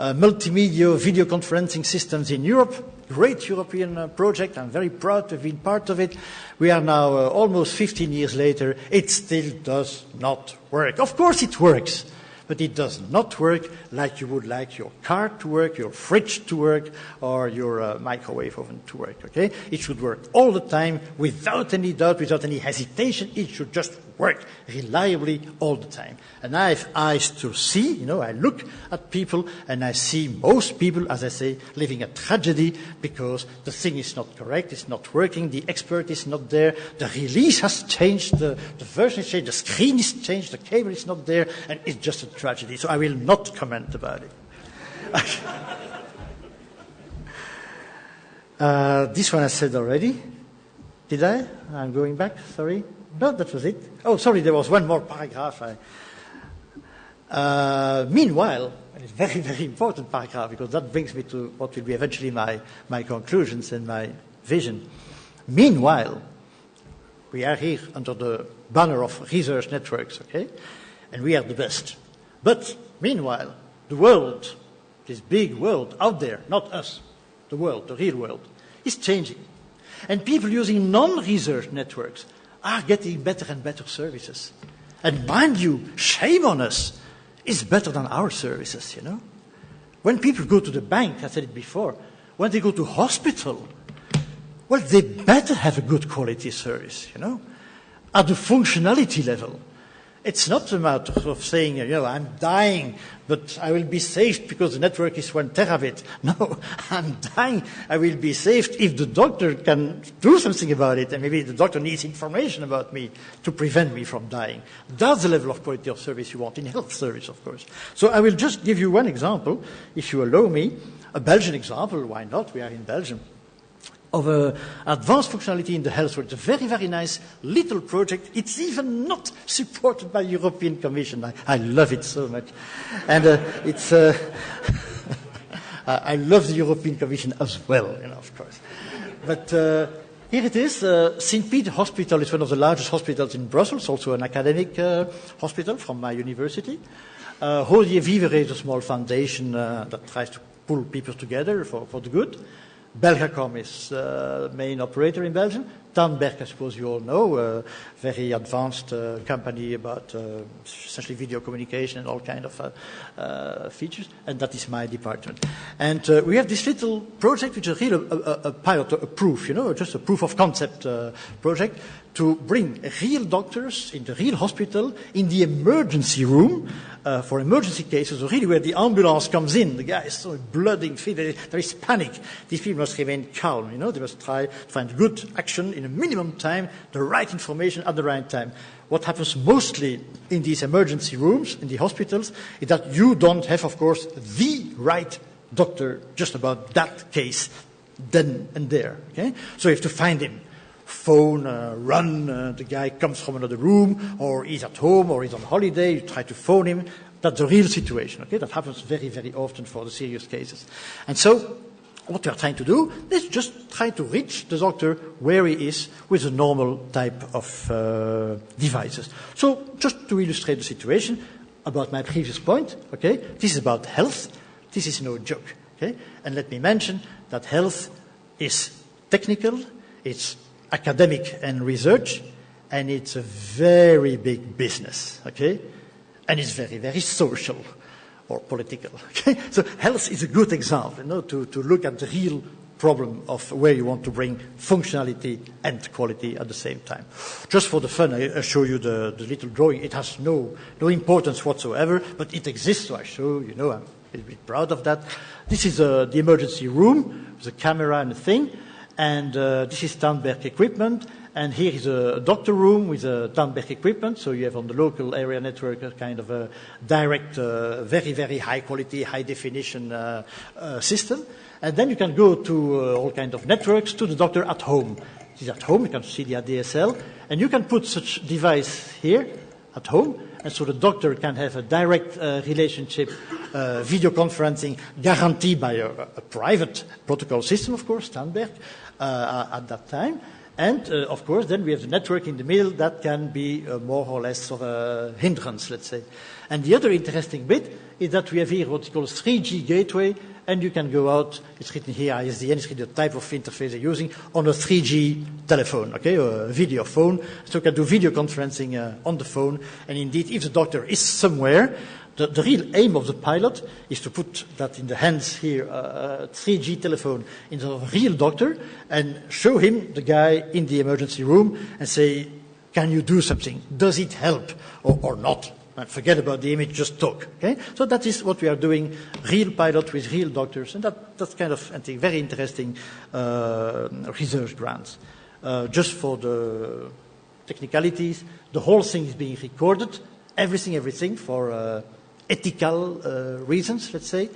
multimedia video conferencing systems in Europe. Great European project. I'm very proud to have been part of it. We are now almost 15 years later. It still does not work. Of course it works, but it does not work like you would like your car to work, your fridge to work, or your microwave oven to work, okay? It should work all the time without any doubt, without any hesitation. It should just work reliably all the time. And I have eyes to see, I look at people and I see most people, as I say, living a tragedy because the thing is not correct, it's not working, the expert is not there, the release has changed, the version is changed, the screen is changed, the cable is not there, and it's just a tragedy. So I will not comment about it. This one I said already. Did I? I'm going back, sorry. No, that was it. Oh, sorry, there was one more paragraph. Meanwhile, and it's a very, very important paragraph because that brings me to what will be eventually my conclusions and my vision. Meanwhile, we are here under the banner of research networks, okay? And we are the best. But meanwhile, the world, this big world out there, not us, the world, the real world, is changing. And people using non-research networks are getting better and better services. And mind you, shame on us, it's better than our services, When people go to the bank, I said it before, when they go to hospital, well, they better have a good quality service, at the functionality level. It's not a matter of saying, I'm dying, but I will be saved because the network is 1 terabit. No, I'm dying, I will be saved if the doctor can do something about it, and maybe the doctor needs information about me to prevent me from dying. That's the level of quality of service you want in health service, of course. So I will just give you one example, if you allow me, a Belgian example, why not, we are in Belgium, of advanced functionality in the health world. It's a very, very nice little project. It's even not supported by the European Commission. I love it so much. And I love the European Commission as well, of course. But here it is. St. Peter Hospital is one of the largest hospitals in Brussels, also an academic hospital from my university. Hodie Vivere is a small foundation that tries to pull people together for the good. Belgacom is the main operator in Belgium. Tandberg, I suppose you all know, a very advanced company about essentially video communication and all kind of features, and that is my department. And we have this little project, which is really a pilot, a proof, just a proof of concept project, to bring real doctors in the real hospital in the emergency room for emergency cases, really where the ambulance comes in. The guy is so blooding feet, there is panic. These people must remain calm, they must try to find good action in a minimum time, the right information at the right time. What happens mostly in these emergency rooms, in the hospitals, is that you don't have, of course, the right doctor just about that case then and there. Okay? So you have to find him. Phone, run, the guy comes from another room, or he's at home, or he's on holiday, you try to phone him. That's the real situation, okay? That happens very, very often for the serious cases. And so, what we are trying to do is just try to reach the doctor where he is with a normal type of devices. So, just to illustrate the situation, about my previous point, okay? This is about health. This is no joke, okay? And let me mention that health is technical, it's academic and research, and it's a very big business, okay? And it's very, very social or political, okay? So health is a good example, to look at the real problem of where you want to bring functionality and quality at the same time. Just for the fun, I show you the little drawing. It has no importance whatsoever, but it exists, so I show you, I'm a little bit proud of that. This is the emergency room, with a camera and a thing. And this is Tandberg equipment, and here is a doctor room with Tandberg equipment, so you have on the local area network a kind of a direct, very, very high quality, high definition system. And then you can go to all kinds of networks to the doctor at home. He's at home, you can see the ADSL, and you can put such device here at home, and so the doctor can have a direct relationship, video conferencing, guaranteed by a private protocol system, of course, Tandberg, at that time. And, of course, then we have the network in the middle that can be more or less of a hindrance, let's say. And the other interesting bit is that we have here what is called a 3G gateway, and you can go out, it's written here, ISDN, it's written the type of interface they're using, on a 3G telephone, okay, or a video phone. So you can do video conferencing on the phone. And indeed, if the doctor is somewhere, the real aim of the pilot is to put that in the hands here, a 3G telephone, in a real doctor, and show him the guy in the emergency room and say, can you do something? Does it help or not? And forget about the image, just talk. Okay? So that is what we are doing, real pilot with real doctors, and that's kind of, I think, very interesting research grants. Just for the technicalities, the whole thing is being recorded, everything for ethical reasons, let's say.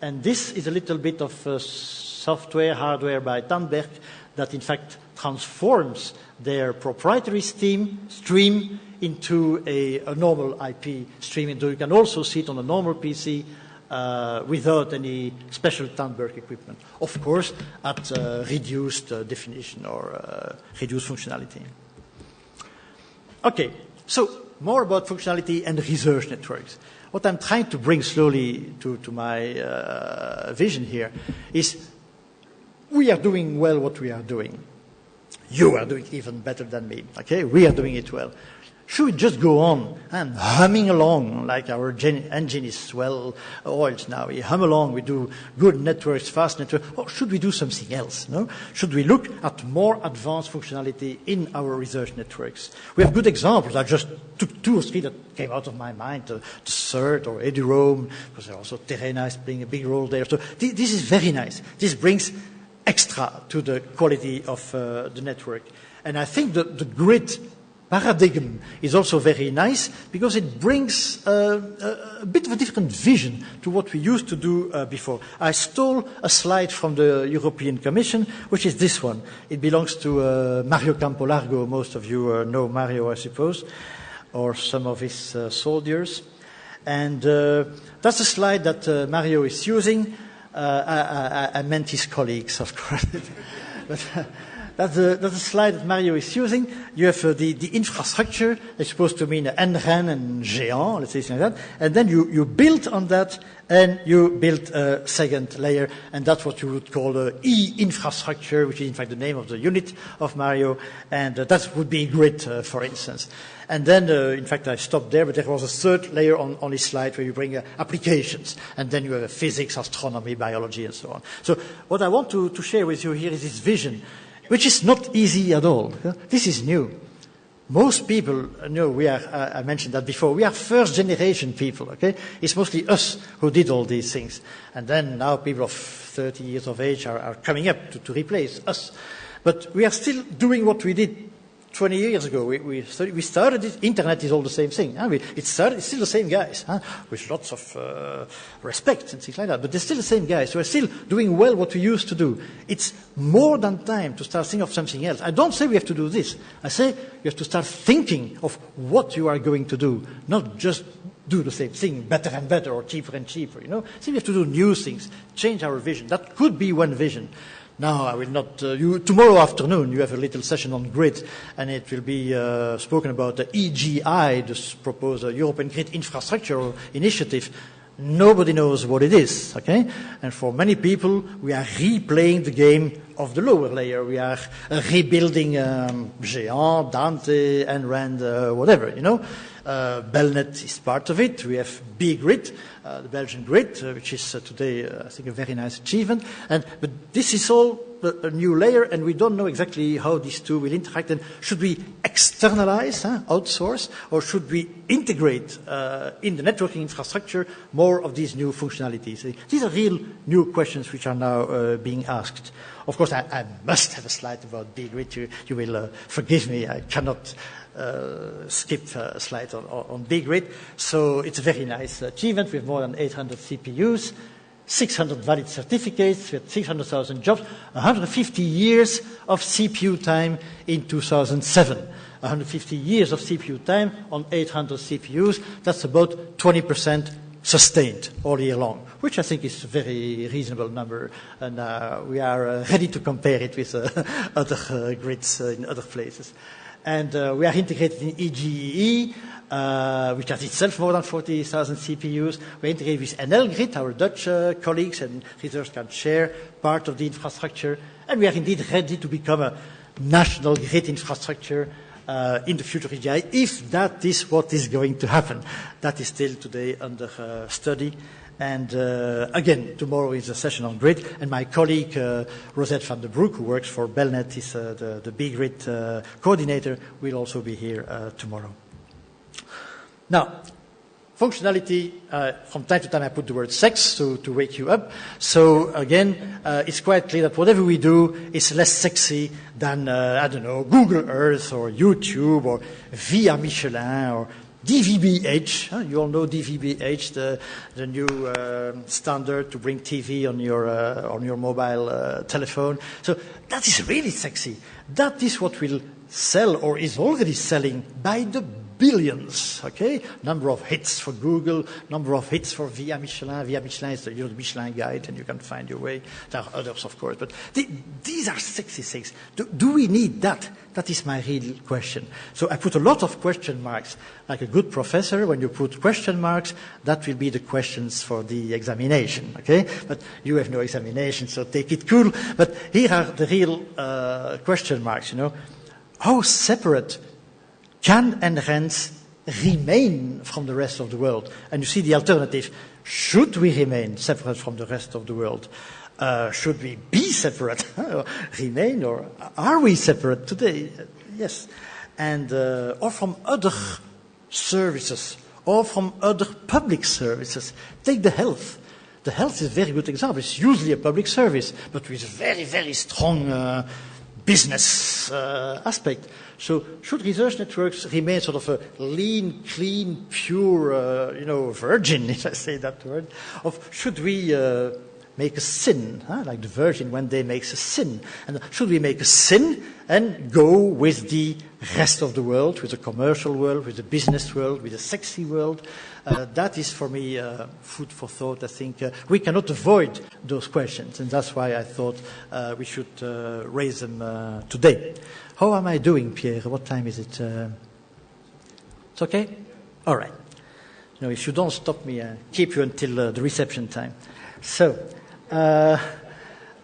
And this is a little bit of software, hardware by Tandberg that in fact transforms their proprietary stream into a normal IP stream. So you can also see it on a normal PC without any special Tandberg equipment. Of course, at reduced definition or reduced functionality. Okay, so more about functionality and research networks. What I'm trying to bring slowly to my vision here is we are doing well what we are doing. You are doing even better than me, okay? We are doing it well. Should we just go on and humming along like our engine is well oiled now? We hum along, we do good networks, fast networks, or should we do something else? No? Should we look at more advanced functionality in our research networks? We have good examples. I just took 2 or 3 that came out of my mind, the CERT or EduRoam, because also Terena is playing a big role there. So this is very nice. This brings extra to the quality of the network. And I think that the grid paradigm is also very nice because it brings a bit of a different vision to what we used to do before. I stole a slide from the European Commission, which is this one. It belongs to Mario Campolargo. Most of you know Mario, I suppose, or some of his soldiers. And that's a slide that Mario is using. I meant his colleagues, of course. But, that's a slide that Mario is using. You have the infrastructure. It's supposed to mean NRAN and Géant, let's say something like that. And then you build on that, and you build a second layer, and that's what you would call a E-infrastructure, which is in fact the name of the unit of Mario, and that would be grid, for instance. And then, in fact, I stopped there, but there was a third layer on this slide where you bring applications, and then you have physics, astronomy, biology, and so on. So what I want to share with you here is this vision, which is not easy at all. This is new. Most people know we are, I mentioned that before, we are first generation people, okay? It's mostly us who did all these things. And then now people of 30 years of age are coming up to replace us. But we are still doing what we did 20 years ago. We started it. Internet is all the same thing. It's still the same guys, with lots of respect and things like that. But they're still the same guys. So we're still doing well what we used to do. It's more than time to start thinking of something else. I don't say we have to do this. I say you have to start thinking of what you are going to do, not just do the same thing better and better or cheaper and cheaper. So we have to do new things, change our vision. That could be one vision. Now, I will not. Tomorrow afternoon, you have a little session on grid, and it will be spoken about the EGI, this proposed European Grid Infrastructure Initiative. Nobody knows what it is, okay? And for many people, we are replaying the game of the lower layer. We are rebuilding Géant, Dante, NRAN, whatever, Belnet is part of it. We have B-Grid, the Belgian grid, which is today, I think, a very nice achievement. But this is all a new layer, and we don't know exactly how these two will interact. And should we externalize, outsource, or should we integrate in the networking infrastructure more of these new functionalities? These are real new questions which are now being asked. Of course, I must have a slide about B-Grid. You will forgive me. I cannot skip a slide on B-Grid. So it's a very nice achievement. We have more than 800 CPUs, 600 valid certificates, we had 600,000 jobs, 150 years of CPU time in 2007. 150 years of CPU time on 800 CPUs. That's about 20% sustained all year long, which I think is a very reasonable number. And we are ready to compare it with other grids in other places. And we are integrated in EGEE, which has itself more than 40,000 CPUs. We're integrated with NL-Grid, our Dutch colleagues, and researchers can share part of the infrastructure. And we are indeed ready to become a national grid infrastructure in the future EGI, if that is what is going to happen. That is still today under study. And again, tomorrow is a session on grid, and my colleague Rosette van der Broek, who works for Belnet, is the B-Grid coordinator, will also be here tomorrow. Now, functionality, from time to time I put the word sex to wake you up. So again, it's quite clear that whatever we do is less sexy than, I don't know, Google Earth or YouTube or Via Michelin or DVB-H. You all know DVB-H, the new standard to bring TV on your mobile telephone. So that is really sexy. That is what will sell or is already selling by the billions, okay? Number of hits for Google, number of hits for Via Michelin. Via Michelin is the Michelin guide, and you can find your way. There are others, of course, but these are sexy things. Do we need that? That is my real question. So I put a lot of question marks. Like a good professor, when you put question marks, that will be the questions for the examination, okay? But you have no examination, so take it cool. But here are the real question marks, How separate can NRENs remain from the rest of the world? And you see the alternative. Should we remain separate from the rest of the world? Should we be separate, or remain, or are we separate today? Yes. And, or from other services, or from other public services. Take the health. The health is a very good example. It's usually a public service, but with a very, very strong business aspect. So should research networks remain sort of a lean, clean, pure, virgin, if I say that word? Or should we make a sin, like the Virgin one day makes a sin? And should we make a sin and go with the rest of the world, with the commercial world, with the business world, with the sexy world? That is, for me, food for thought. I think we cannot avoid those questions, and that's why I thought we should raise them today. How am I doing, Pierre? What time is it? It's okay? All right. If you don't stop me, I'll keep you until the reception time. So, a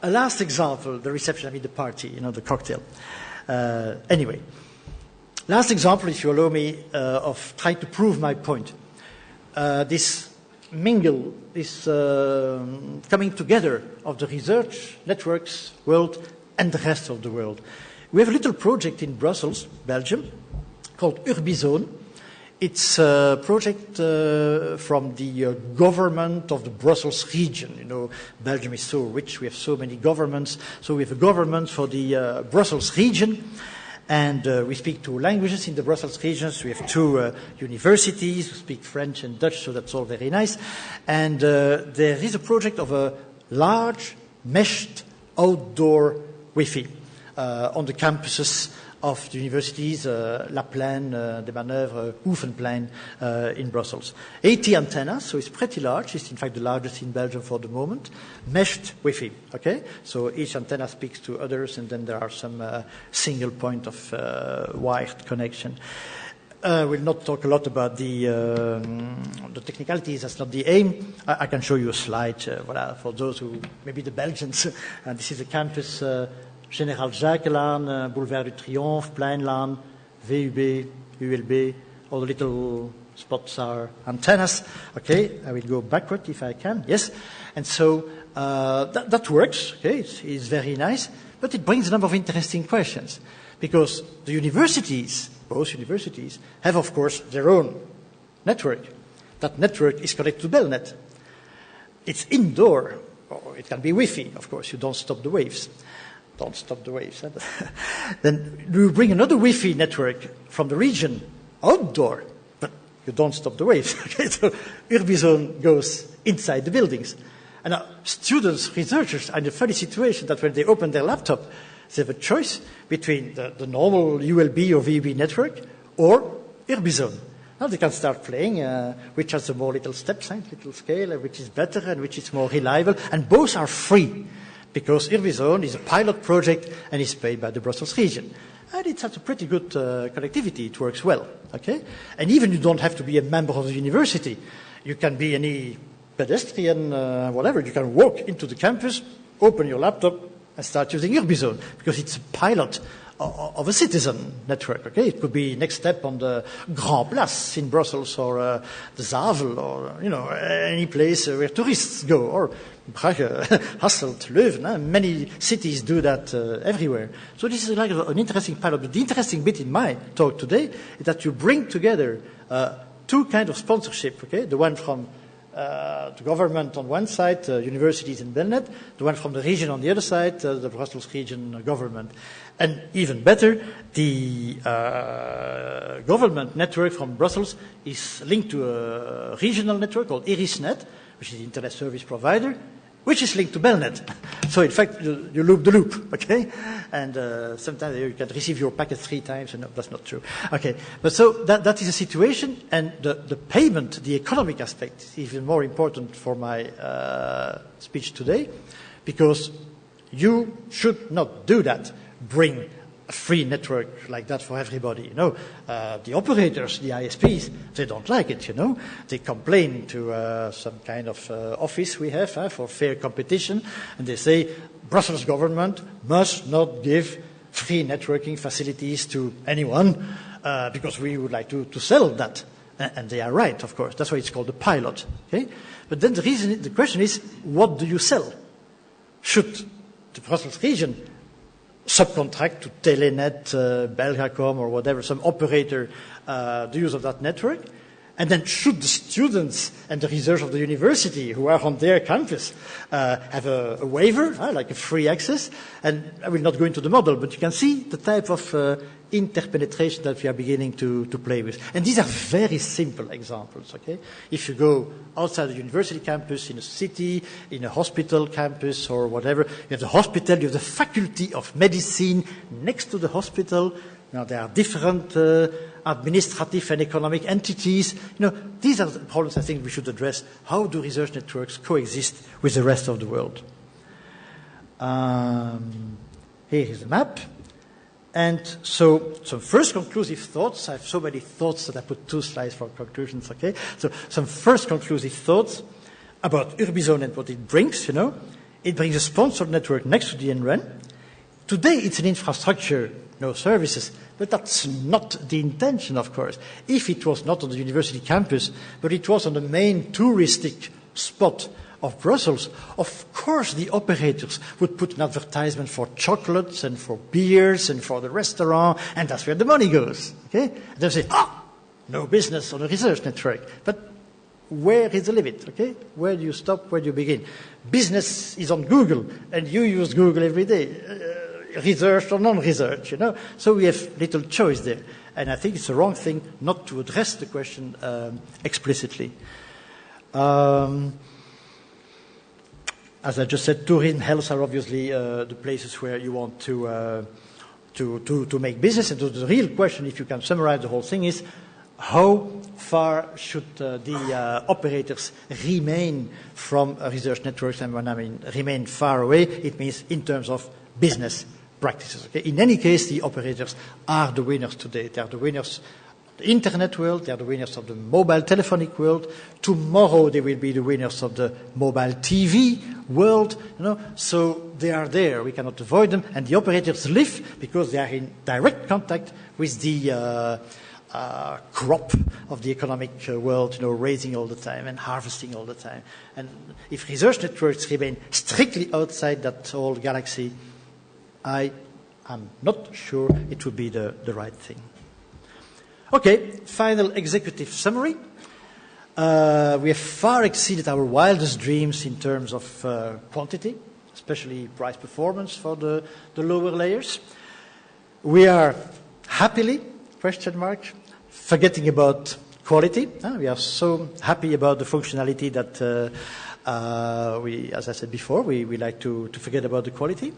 last example, the reception, I mean the party, the cocktail. Anyway, last example, if you allow me, of trying to prove my point. This mingle, this coming together of the research networks world and the rest of the world. We have a little project in Brussels, Belgium, called Urbizone. It's a project from the government of the Brussels region. Belgium is so rich, we have so many governments. So we have a government for the Brussels region. And we speak 2 languages in the Brussels regions. We have 2 universities who speak French and Dutch, so that's all very nice. And there is a project of a large, meshed, outdoor Wi-Fi on the campuses of the universities, La Plaine, De Manœuvre, Oefenplein in Brussels. 80 antennas, so it's pretty large. It's in fact the largest in Belgium for the moment. Meshed Wi-Fi, okay? So each antenna speaks to others, and then there are some single point of wired connection. We'll not talk a lot about the technicalities. That's not the aim. I can show you a slide for those who, maybe the Belgians. This is a campus, Général Jacquelaan, Boulevard du Triomphe, Pleinlaan, VUB, ULB. All the little spots are antennas. Okay, I will go backward if I can. Yes. And so that works. Okay, it's very nice. But it brings a number of interesting questions. Because the universities, both universities, have, of course, their own network. That network is connected to Belnet. It's indoor. Or it can be Wi-Fi, of course. You don't stop the waves. Don't stop the waves. Then you bring another Wi-Fi network from the region outdoor, but you don't stop the waves. Okay, so Urbizone goes inside the buildings. And now students, researchers are in a funny situation that when they open their laptop, they have a choice between the normal ULB or VB network or Urbizone. Now they can start playing which has the more little steps, little scale, which is better and which is more reliable, and both are free. Because Urbizone is a pilot project and is paid by the Brussels region. And it has a pretty good connectivity. It works well, okay? And even you don't have to be a member of the university. You can be any pedestrian, whatever. You can walk into the campus, open your laptop, and start using Urbizone. Because it's a pilot of a citizen network, okay? It could be next step on the Grand Place in Brussels or the Zavel or, any place where tourists go. Or Brugge, Hasselt, Leuven. Many cities do that everywhere. So this is like an interesting pilot. But the interesting bit in my talk today is that you bring together 2 kinds of sponsorship, okay? The one from the government on one side, universities in Belnet, the one from the region on the other side, the Brussels region government. And even better, the government network from Brussels is linked to a regional network called IRISNet, which is the internet service provider, which is linked to Belnet. So in fact, you loop the loop, okay? And sometimes you can receive your packet 3 times, and no, that's not true. Okay, but so that is a situation, and the payment, the economic aspect is even more important for my speech today, because you should not do that. Bring a free network like that for everybody. The operators, the ISPs, they don't like it, They complain to some kind of office we have for fair competition, and they say Brussels government must not give free networking facilities to anyone because we would like to sell that. And they are right, of course. That's why it's called a pilot. Okay? But then the question is, what do you sell? Should the Brussels region subcontract to Telenet, Belgacom, or whatever, some operator, the use of that network? And then should the students and the research of the university who are on their campus have a waiver, like a free access? And I will not go into the model, but you can see the type of interpenetration that we are beginning to play with. And these are very simple examples, okay? If you go outside the university campus, in a city, in a hospital campus or whatever, you have the hospital, you have the faculty of medicine next to the hospital. Now, there are different administrative and economic entities. These are the problems I think we should address. How do research networks coexist with the rest of the world? Here is the map. And so, some first conclusive thoughts. I have so many thoughts that I put 2 slides for conclusions, okay? So, some first conclusive thoughts about Urbizone and what it brings, It brings a sponsored network next to the NREN. Today, it's an infrastructure, no services, but that's not the intention, of course. If it was not on the university campus, but it was on the main touristic spot of Brussels, of course the operators would put an advertisement for chocolates and for beers and for the restaurant, and that's where the money goes. Okay? And they'll say, no business on a research network. But where is the limit? Okay? Where do you stop? Where do you begin? Business is on Google, and you use Google every day. Research or non-research, So we have little choice there. And I think it's the wrong thing not to address the question explicitly. As I just said, tourism, health are obviously the places where you want to make business. And the real question, if you can summarize the whole thing, is how far should the operators remain from research networks? And when I mean remain far away, it means in terms of business practices. Okay? In any case, the operators are the winners today. They are the winners of the internet world. They are the winners of the mobile telephonic world. Tomorrow, they will be the winners of the mobile TV world. So they are there. We cannot avoid them. And the operators live because they are in direct contact with the crop of the economic world, raising all the time and harvesting all the time. And if research networks remain strictly outside that whole galaxy, I am not sure it would be the right thing. Okay, final executive summary. We have far exceeded our wildest dreams in terms of quantity, especially price performance for the lower layers. We are happily, forgetting about quality. We are so happy about the functionality that we, as I said before, we like to forget about the quality.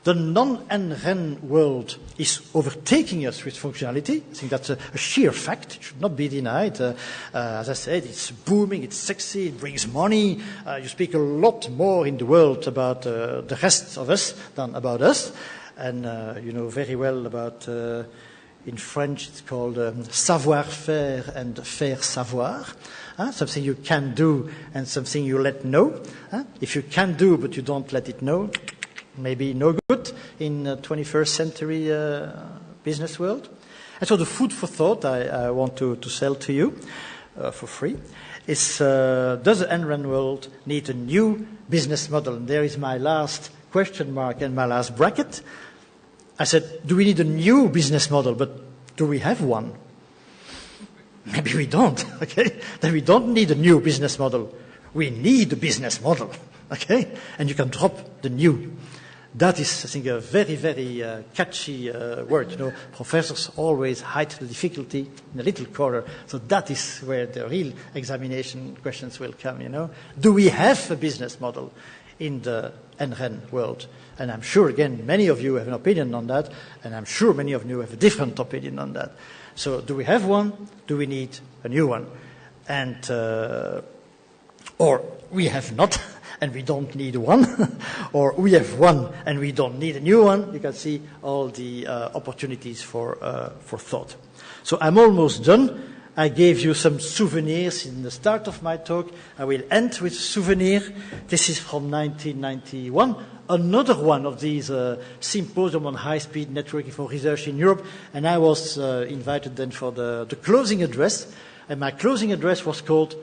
The non-NREN world is overtaking us with functionality. I think that's a sheer fact. It should not be denied. As I said, it's booming, it's sexy, it brings money. You speak a lot more in the world about the rest of us than about us. And you know very well about, in French, it's called savoir-faire and faire savoir. Something you can do and something you let know. If you can do but you don't let it know, maybe no good in 21st century business world. And so the food for thought I want to sell to you for free is, does the NREN world need a new business model? And there is my last question mark and my last bracket. I said, do we need a new business model? But do we have one? Maybe we don't, okay? Then we don't need a new business model. We need a business model, okay? And you can drop the new. That is, I think, a very, very catchy word. You know, professors always hide the difficulty in a little corner. So that is where the real examination questions will come, you know. Do we have a business model in the NREN world? And I'm sure, again, many of you have an opinion on that, and I'm sure many of you have a different opinion on that. So do we have one? Do we need a new one? And or we have not, and we don't need one, or we have one and we don't need a new one. You can see all the opportunities for thought. So I'm almost done. I gave you some souvenirs in the start of my talk. I will end with a souvenir. This is from 1991, another one of these symposium on high-speed networking for research in Europe, and I was invited then for the closing address, and my closing address was called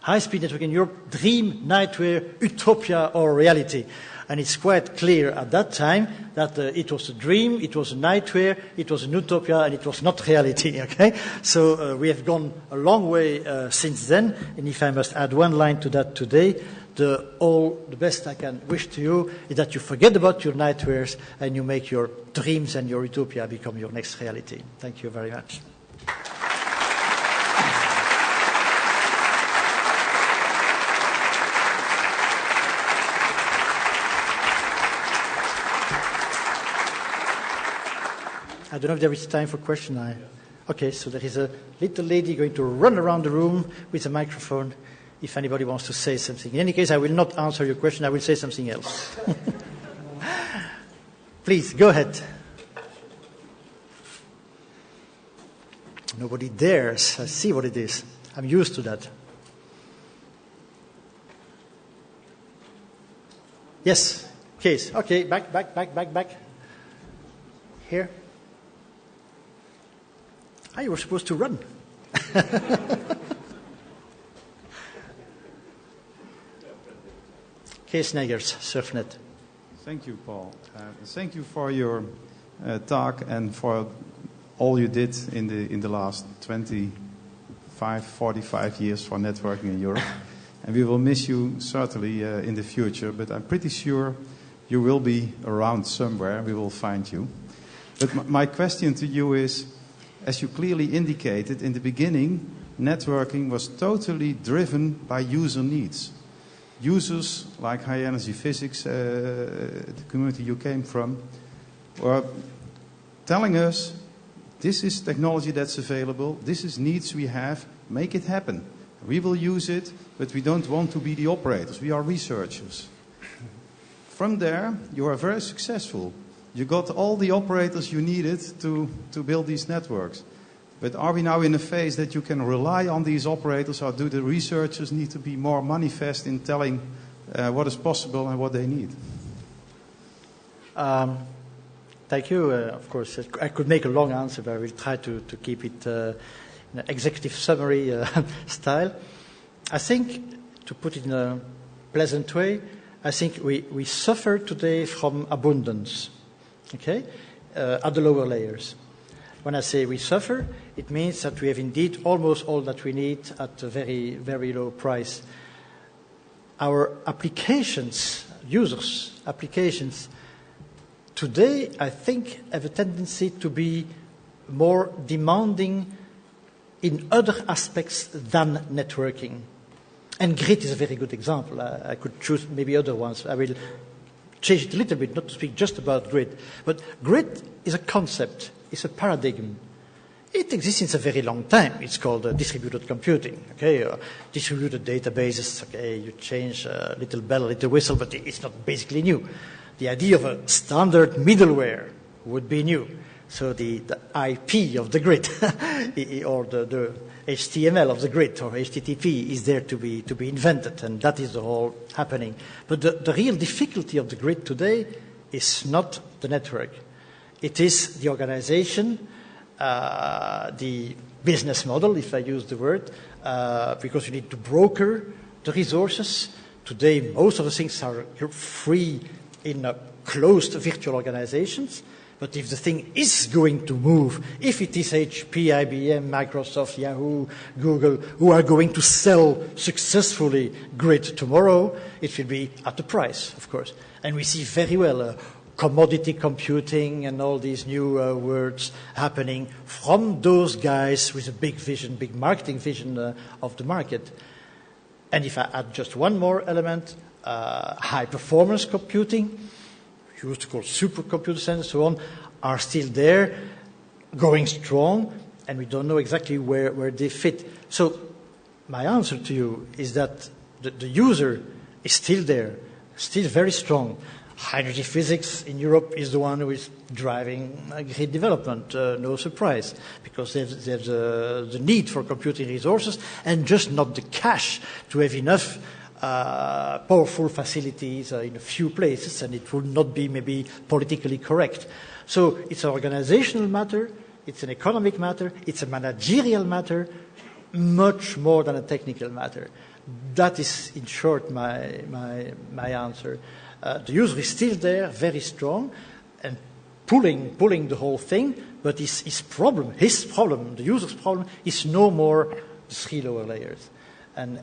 High-Speed Network in Europe, Dream, Nightmare, Utopia or Reality. And it's quite clear at that time that it was a dream, it was a nightmare, it was an utopia, and it was not reality, okay? So we have gone a long way since then, and if I must add one line to that today, the best I can wish to you is that you forget about your nightmares and you make your dreams and your utopia become your next reality. Thank you very much. I don't know if there is time for questions. Okay, so there is a little lady going to run around the room with a microphone if anybody wants to say something. In any case, I will not answer your question. I will say something else. Please, go ahead. Nobody dares. I see what it is. I'm used to that. Yes, case. Okay, back. Here. You were supposed to run. Kees Neggers, Surfnet. Thank you, Paul. Thank you for your talk and for all you did in the last 45 years for networking in Europe. And we will miss you certainly in the future, but I'm pretty sure you will be around somewhere. We will find you. But my question to you is, as you clearly indicated in the beginning, networking was totally driven by user needs. Users like high energy physics, the community you came from, were telling us, this is technology that's available, this is needs we have, make it happen. We will use it, but we don't want to be the operators, we are researchers. From there, you are very successful. You got all the operators you needed to build these networks. But are we now in a phase that you can rely on these operators, or do the researchers need to be more manifest in telling what is possible and what they need? Thank you. Of course, I could make a long answer, but I will try to keep it in an executive summary style. I think, to put it in a pleasant way, I think we suffer today from abundance. Okay, at the lower layers. When I say we suffer, it means that we have indeed almost all that we need at a very, very low price. Our applications, users' applications, today, I think, have a tendency to be more demanding in other aspects than networking. And grid is a very good example. I could choose maybe other ones. I will change it a little bit, not to speak just about grid. But grid is a concept, it's a paradigm. It exists since a very long time. It's called distributed computing, okay? Distributed databases, okay? You change a little bell, a little whistle, but it's not basically new. The idea of a standard middleware would be new. So the IP of the grid, or the HTML of the grid, or HTTP, is there to be invented, and that is the whole happening. But the real difficulty of the grid today is not the network. It is the organization, the business model, if I use the word, because you need to broker the resources. Today, most of the things are free in closed virtual organizations. But if the thing is going to move, if it is HP, IBM, Microsoft, Yahoo, Google, who are going to sell successfully grid tomorrow, it will be at a price, of course. And we see very well commodity computing and all these new words happening from those guys with a big vision, big marketing vision of the market. And if I add just one more element, high-performance computing, used to call supercomputers and so on, are still there, going strong, and we don't know exactly where they fit. So my answer to you is that the user is still there, still very strong. hydrogen physics in Europe is the one who is driving great development, no surprise, because there's the need for computing resources and just not the cash to have enough powerful facilities in a few places, and it would not be maybe politically correct. So it's an organizational matter, it's an economic matter, it's a managerial matter, much more than a technical matter. That is, in short, my answer. The user is still there, very strong, and pulling the whole thing, but his problem, the user's problem, is no more the 3 lower layers. And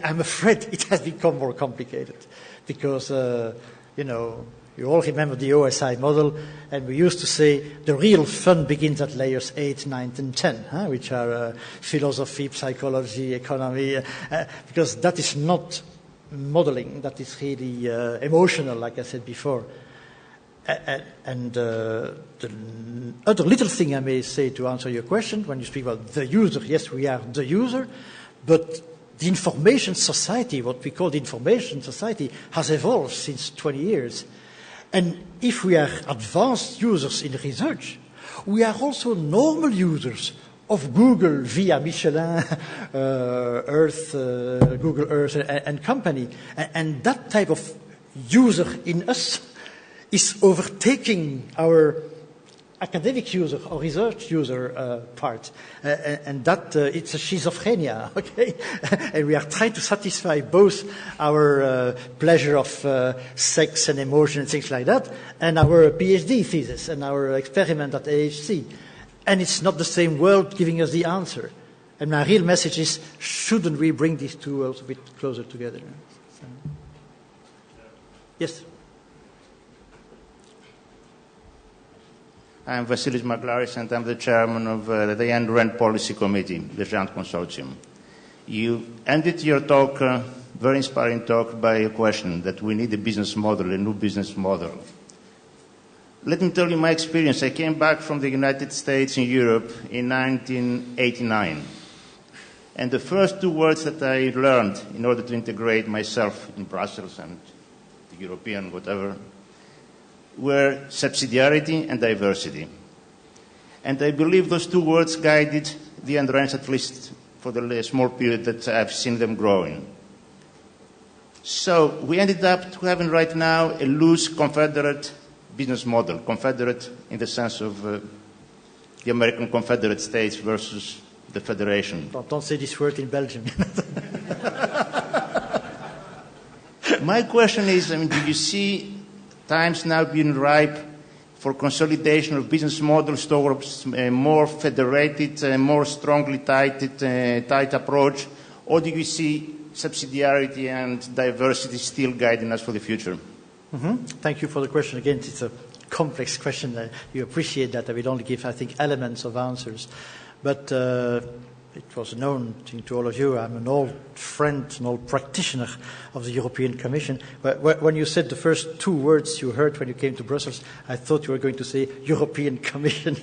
I'm afraid it has become more complicated because, you all remember the OSI model, and we used to say the real fun begins at layers 8, 9, and 10, which are philosophy, psychology, economy, because that is not modeling, that is really emotional, like I said before. And the other little thing I may say to answer your question, when you speak about the user, yes, we are the user, but the information society, what we call the information society, has evolved since 20 years. And if we are advanced users in research, we are also normal users of Google via Michelin, Google Earth and company. And that type of user in us is overtaking our academic user or research user part. And that it's a schizophrenia, okay? And we are trying to satisfy both our pleasure of sex and emotion and things like that, and our PhD thesis and our experiment at AHC. And it's not the same world giving us the answer. And my real message is, shouldn't we bring these two worlds a bit closer together? So, yes? I'm Vasilis Maglaris, and I'm the chairman of the End-to-End Policy Committee, the GEANT Consortium. You ended your talk, very inspiring talk, by a question that we need a business model, a new business model. Let me tell you my experience. I came back from the United States in Europe in 1989. And the first 2 words that I learned in order to integrate myself in Brussels and the European whatever were subsidiarity and diversity. And I believe those 2 words guided the end-to-end, at least for the small period that I've seen them growing. So we ended up to having right now a loose confederate business model, confederate in the sense of the American Confederate States versus the Federation. Don't say this word in Belgium. My question is, do you see times now being ripe for consolidation of business models towards a more federated, more strongly tight approach, or do you see subsidiarity and diversity still guiding us for the future? Mm-hmm. Thank you for the question. Again, it's a complex question. You appreciate that. I will only give, I think, elements of answers. But it was known to all of you, I'm an old friend, an old practitioner of the European Commission. When you said the first 2 words you heard when you came to Brussels, I thought you were going to say European Commission,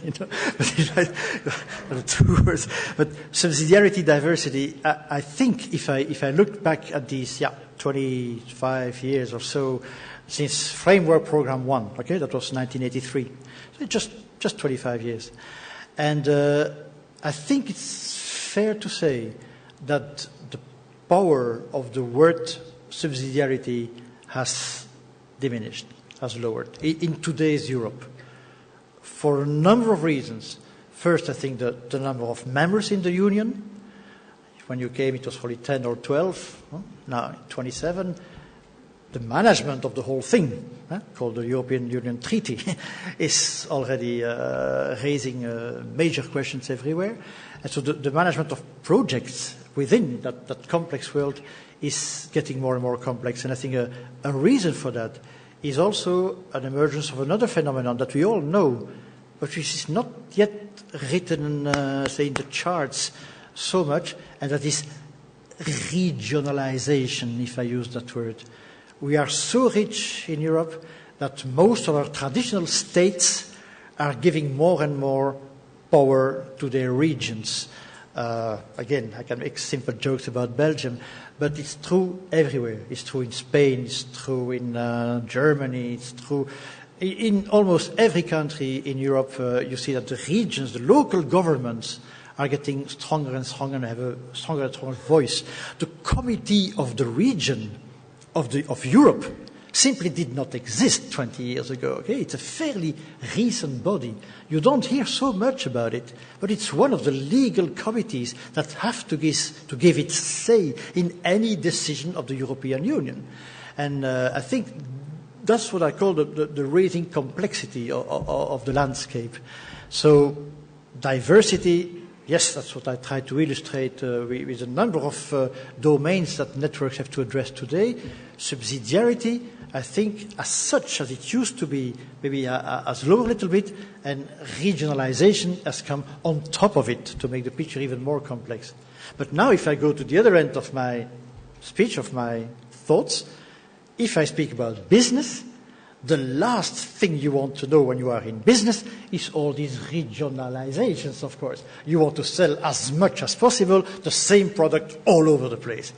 But 2 words. But subsidiarity, diversity, I think if I look back at these 25 years or so since Framework Program 1, okay, that was 1983, so just 25 years. And I think it's fair to say that the power of the word subsidiarity has diminished, has lowered in today's Europe for a number of reasons. First, I think that the number of members in the Union, when you came it was only 10 or 12, now 27. The management of the whole thing, called the European Union Treaty, is already raising major questions everywhere. And so the management of projects within that complex world is getting more and more complex. And I think a reason for that is also an emergence of another phenomenon that we all know, but which is not yet written, say, in the charts so much, and that is regionalization, if I use that word. We are so rich in Europe that most of our traditional states are giving more and more power to their regions. Again, I can make simple jokes about Belgium, but it's true everywhere. It's true in Spain, it's true in Germany, it's true in almost every country in Europe. You see that the regions, the local governments, are getting stronger and stronger and have a stronger and stronger voice. The Committee of the Region of Europe simply did not exist 20 years ago. Okay? It's a fairly recent body. You don't hear so much about it, but it's one of the legal committees that have to give its say in any decision of the European Union. And I think that's what I call the raising complexity of the landscape. So diversity, yes, that's what I try to illustrate with a number of domains that networks have to address today. Subsidiarity, I think, as such as it used to be, maybe has lowered a little bit, and regionalization has come on top of it to make the picture even more complex. But now if I go to the other end of my speech, of my thoughts, if I speak about business, the last thing you want to know when you are in business is all these regionalizations, of course. You want to sell as much as possible the same product all over the place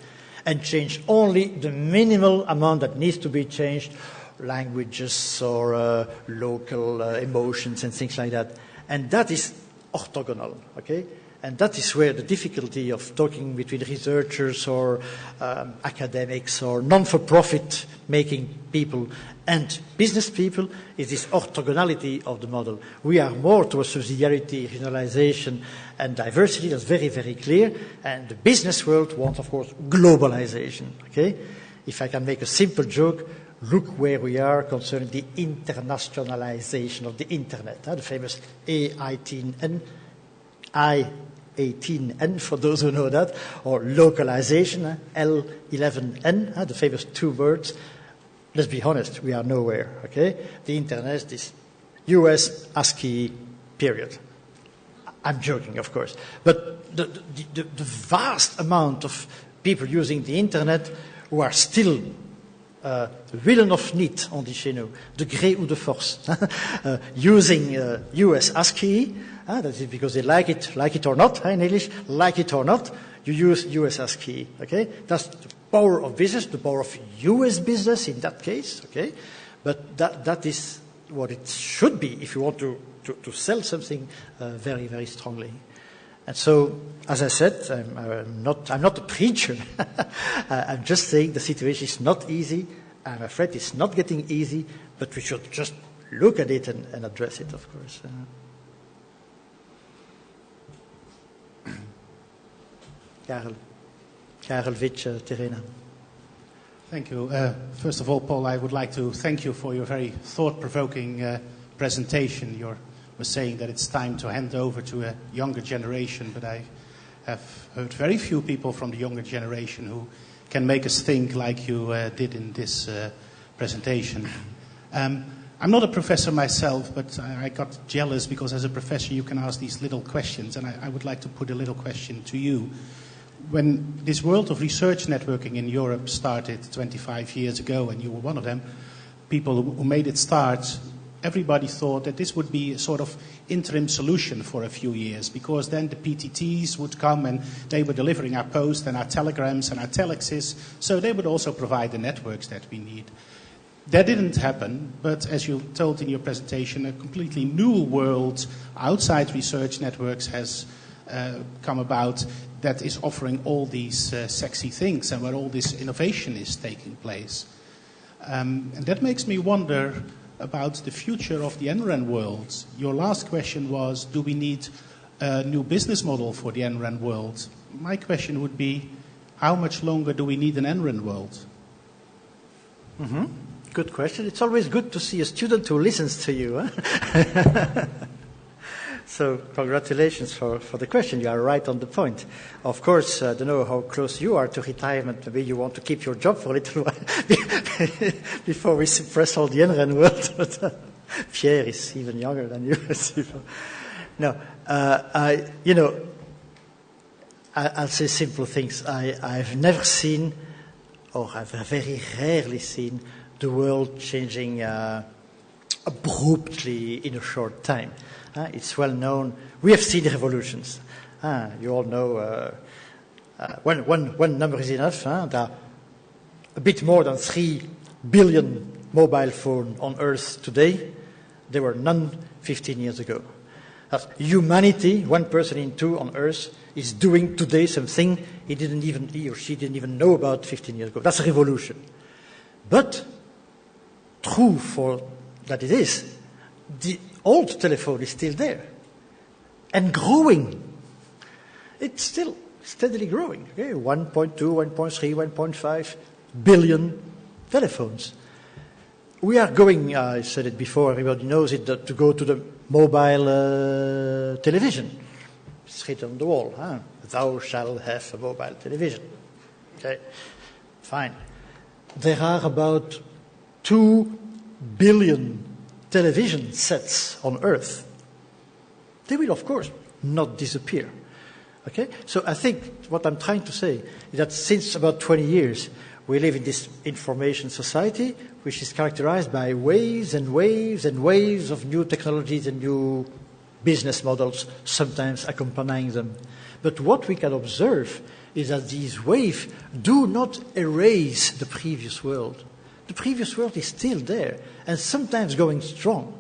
and change only the minimal amount that needs to be changed, languages or local emotions and things like that. And that is orthogonal, okay? And that is where the difficulty of talking between researchers or academics or non-for-profit making people and business people is this orthogonality of the model. We are more towards subsidiarity, regionalization, and diversity. That's very, very clear. And the business world wants, of course, globalization. Okay? If I can make a simple joke, look where we are concerning the internationalization of the Internet. The famous A18N, I18N, for those who know that, or localization, L11N, the famous two words. Let's be honest, we are nowhere, okay? The Internet is US ASCII, period. I'm joking, of course. But the vast amount of people using the Internet who are still willen of niet, on dit chez nous, de gré ou de force, using US ASCII, that is because they like it or not, in English, like it or not, you use US ASCII, okay? That's the power of business, the power of US business in that case, okay? But that is what it should be if you want to sell something very, very strongly. And so, as I said, I'm not a preacher. I'm just saying the situation is not easy. I'm afraid it's not getting easy, but we should just look at it and address it, of course. Karel Witsch, Terena. Thank you. First of all, Paul, I would like to thank you for your very thought-provoking presentation. You were saying that it's time to hand over to a younger generation, but I have heard very few people from the younger generation who can make us think like you did in this presentation. I'm not a professor myself, but I got jealous because as a professor you can ask these little questions, and I would like to put a little question to you. When this world of research networking in Europe started 25 years ago, and you were one of them, people who made it start, everybody thought that this would be a sort of interim solution for a few years, because then the PTTs would come and they were delivering our posts and our telegrams and our telexes, so they would also provide the networks that we need. That didn't happen, but as you told in your presentation, a completely new world outside research networks has come about that is offering all these sexy things and where all this innovation is taking place. And that makes me wonder about the future of the NREN world. Your last question was, do we need a new business model for the NREN world? My question would be, how much longer do we need an NREN world? Mm-hmm. Good question. It's always good to see a student who listens to you. Huh? So congratulations for the question. You are right on the point. Of course, I don't know how close you are to retirement. Maybe you want to keep your job for a little while before we suppress all the NREN world. But Pierre is even younger than you. No, I'll say simple things. I've never seen, or I've very rarely seen, the world changing abruptly in a short time. It's well known. We have seen revolutions. You all know one number is enough. There are a bit more than 3 billion mobile phones on Earth today. There were none 15 years ago. Humanity, 1 person in 2 on Earth, is doing today something he or she didn't even know about 15 years ago. That's a revolution. But, true for that it is, the old telephone is still there and growing. It's still steadily growing. Okay? 1.2, 1.3, 1.5 billion telephones. We are going, I said it before, everybody knows it, to go to the mobile television. It's written on the wall. Thou shalt have a mobile television. Okay, fine. There are about 2 billion television sets on Earth. They will, of course, not disappear. Okay? So I think what I'm trying to say is that since about 20 years, we live in this information society, which is characterized by waves and waves and waves of new technologies and new business models, sometimes accompanying them. But what we can observe is that these waves do not erase the previous world. The previous world is still there, and sometimes going strong.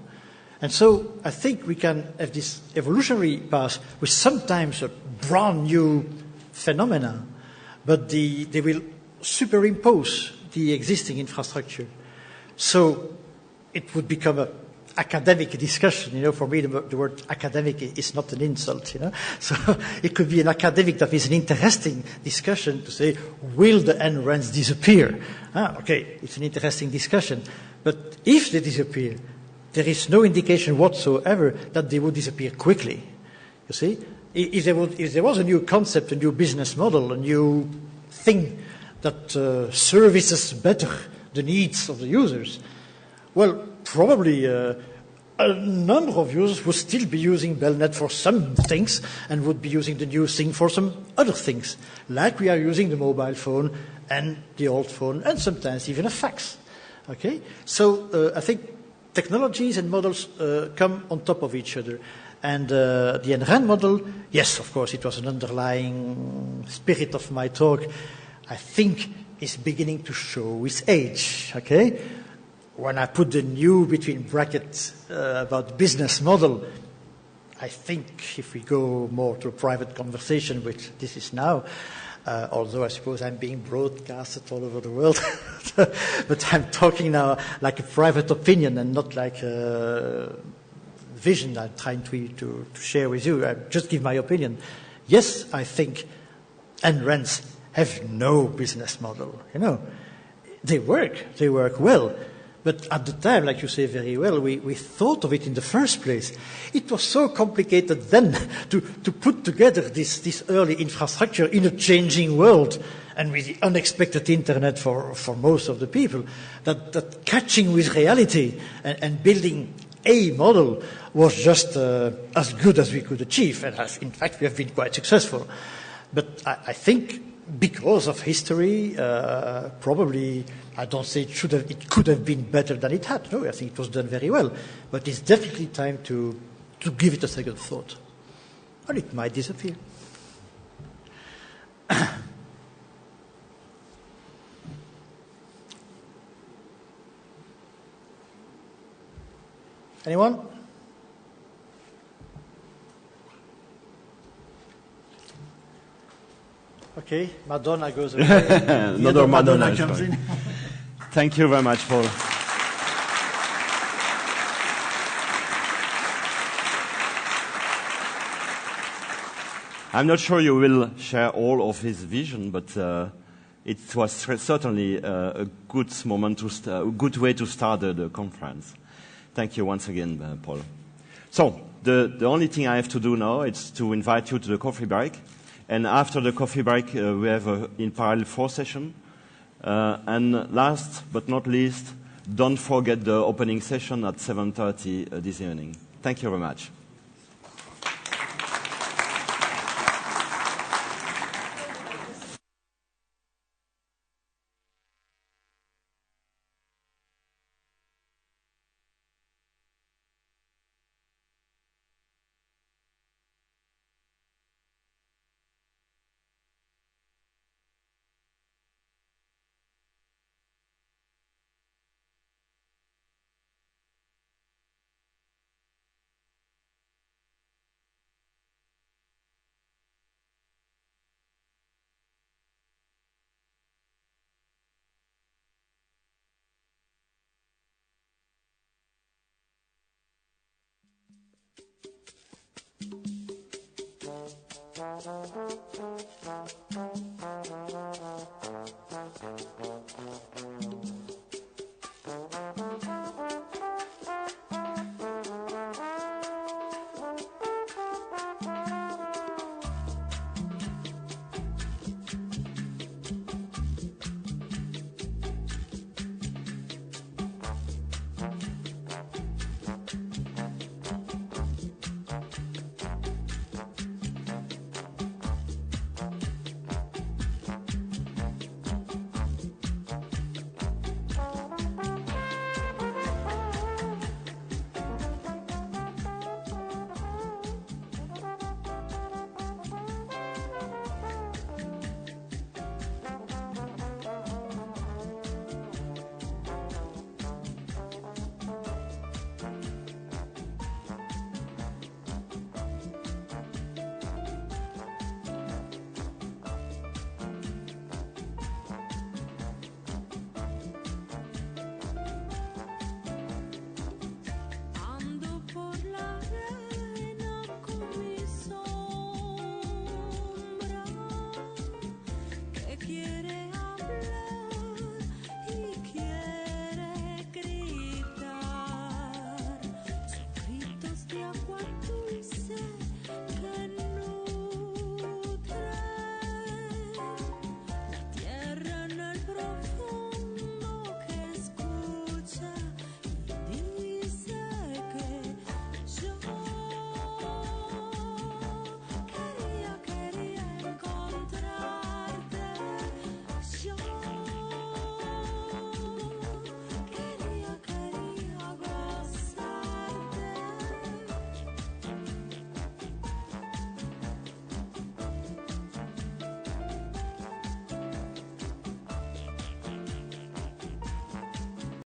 And so I think we can have this evolutionary path with sometimes a brand new phenomena, but they will superimpose the existing infrastructure. So it would become an academic discussion. For me, the word academic is not an insult. So it could be an academic that is an interesting discussion to say, will the NRANs disappear? Okay, it's an interesting discussion. But if they disappear, there is no indication whatsoever that they would disappear quickly. You see? If there was a new concept, a new business model, a new thing that services better the needs of the users, well, probably a number of users would still be using Belnet for some things and would be using the new thing for some other things, like we are using the mobile phone and the old phone and sometimes even a fax. Okay? So I think technologies and models come on top of each other. And the NRAN model, yes, of course, it was an underlying spirit of my talk, I think is beginning to show its age, okay? When I put the new between brackets about business model, I think if we go more to a private conversation, which this is now, although I suppose I'm being broadcasted all over the world, but I'm talking now like a private opinion and not like a vision I'm trying to share with you. I just give my opinion. Yes, I think NRANs have no business model. They work well. But at the time, like you say very well, we thought of it in the first place. It was so complicated then to put together this early infrastructure in a changing world and with the unexpected internet for most of the people, that catching with reality and building a model was just as good as we could achieve. And in fact, we have been quite successful. But I think because of history, probably, I don't say it could have been better than it had. No, I think it was done very well. But it's definitely time to give it a second thought. Or it might disappear. Anyone? Okay, Madonna goes away. Another Madonna comes in. Thank you very much, Paul. I'm not sure you will share all of his vision, but it was certainly a good moment a good way to start the conference. Thank you once again, Paul. So the only thing I have to do now is to invite you to the coffee break. And after the coffee break, we have in parallel 4 sessions. And last but not least, don't forget the opening session at 7:30 this evening. Thank you very much.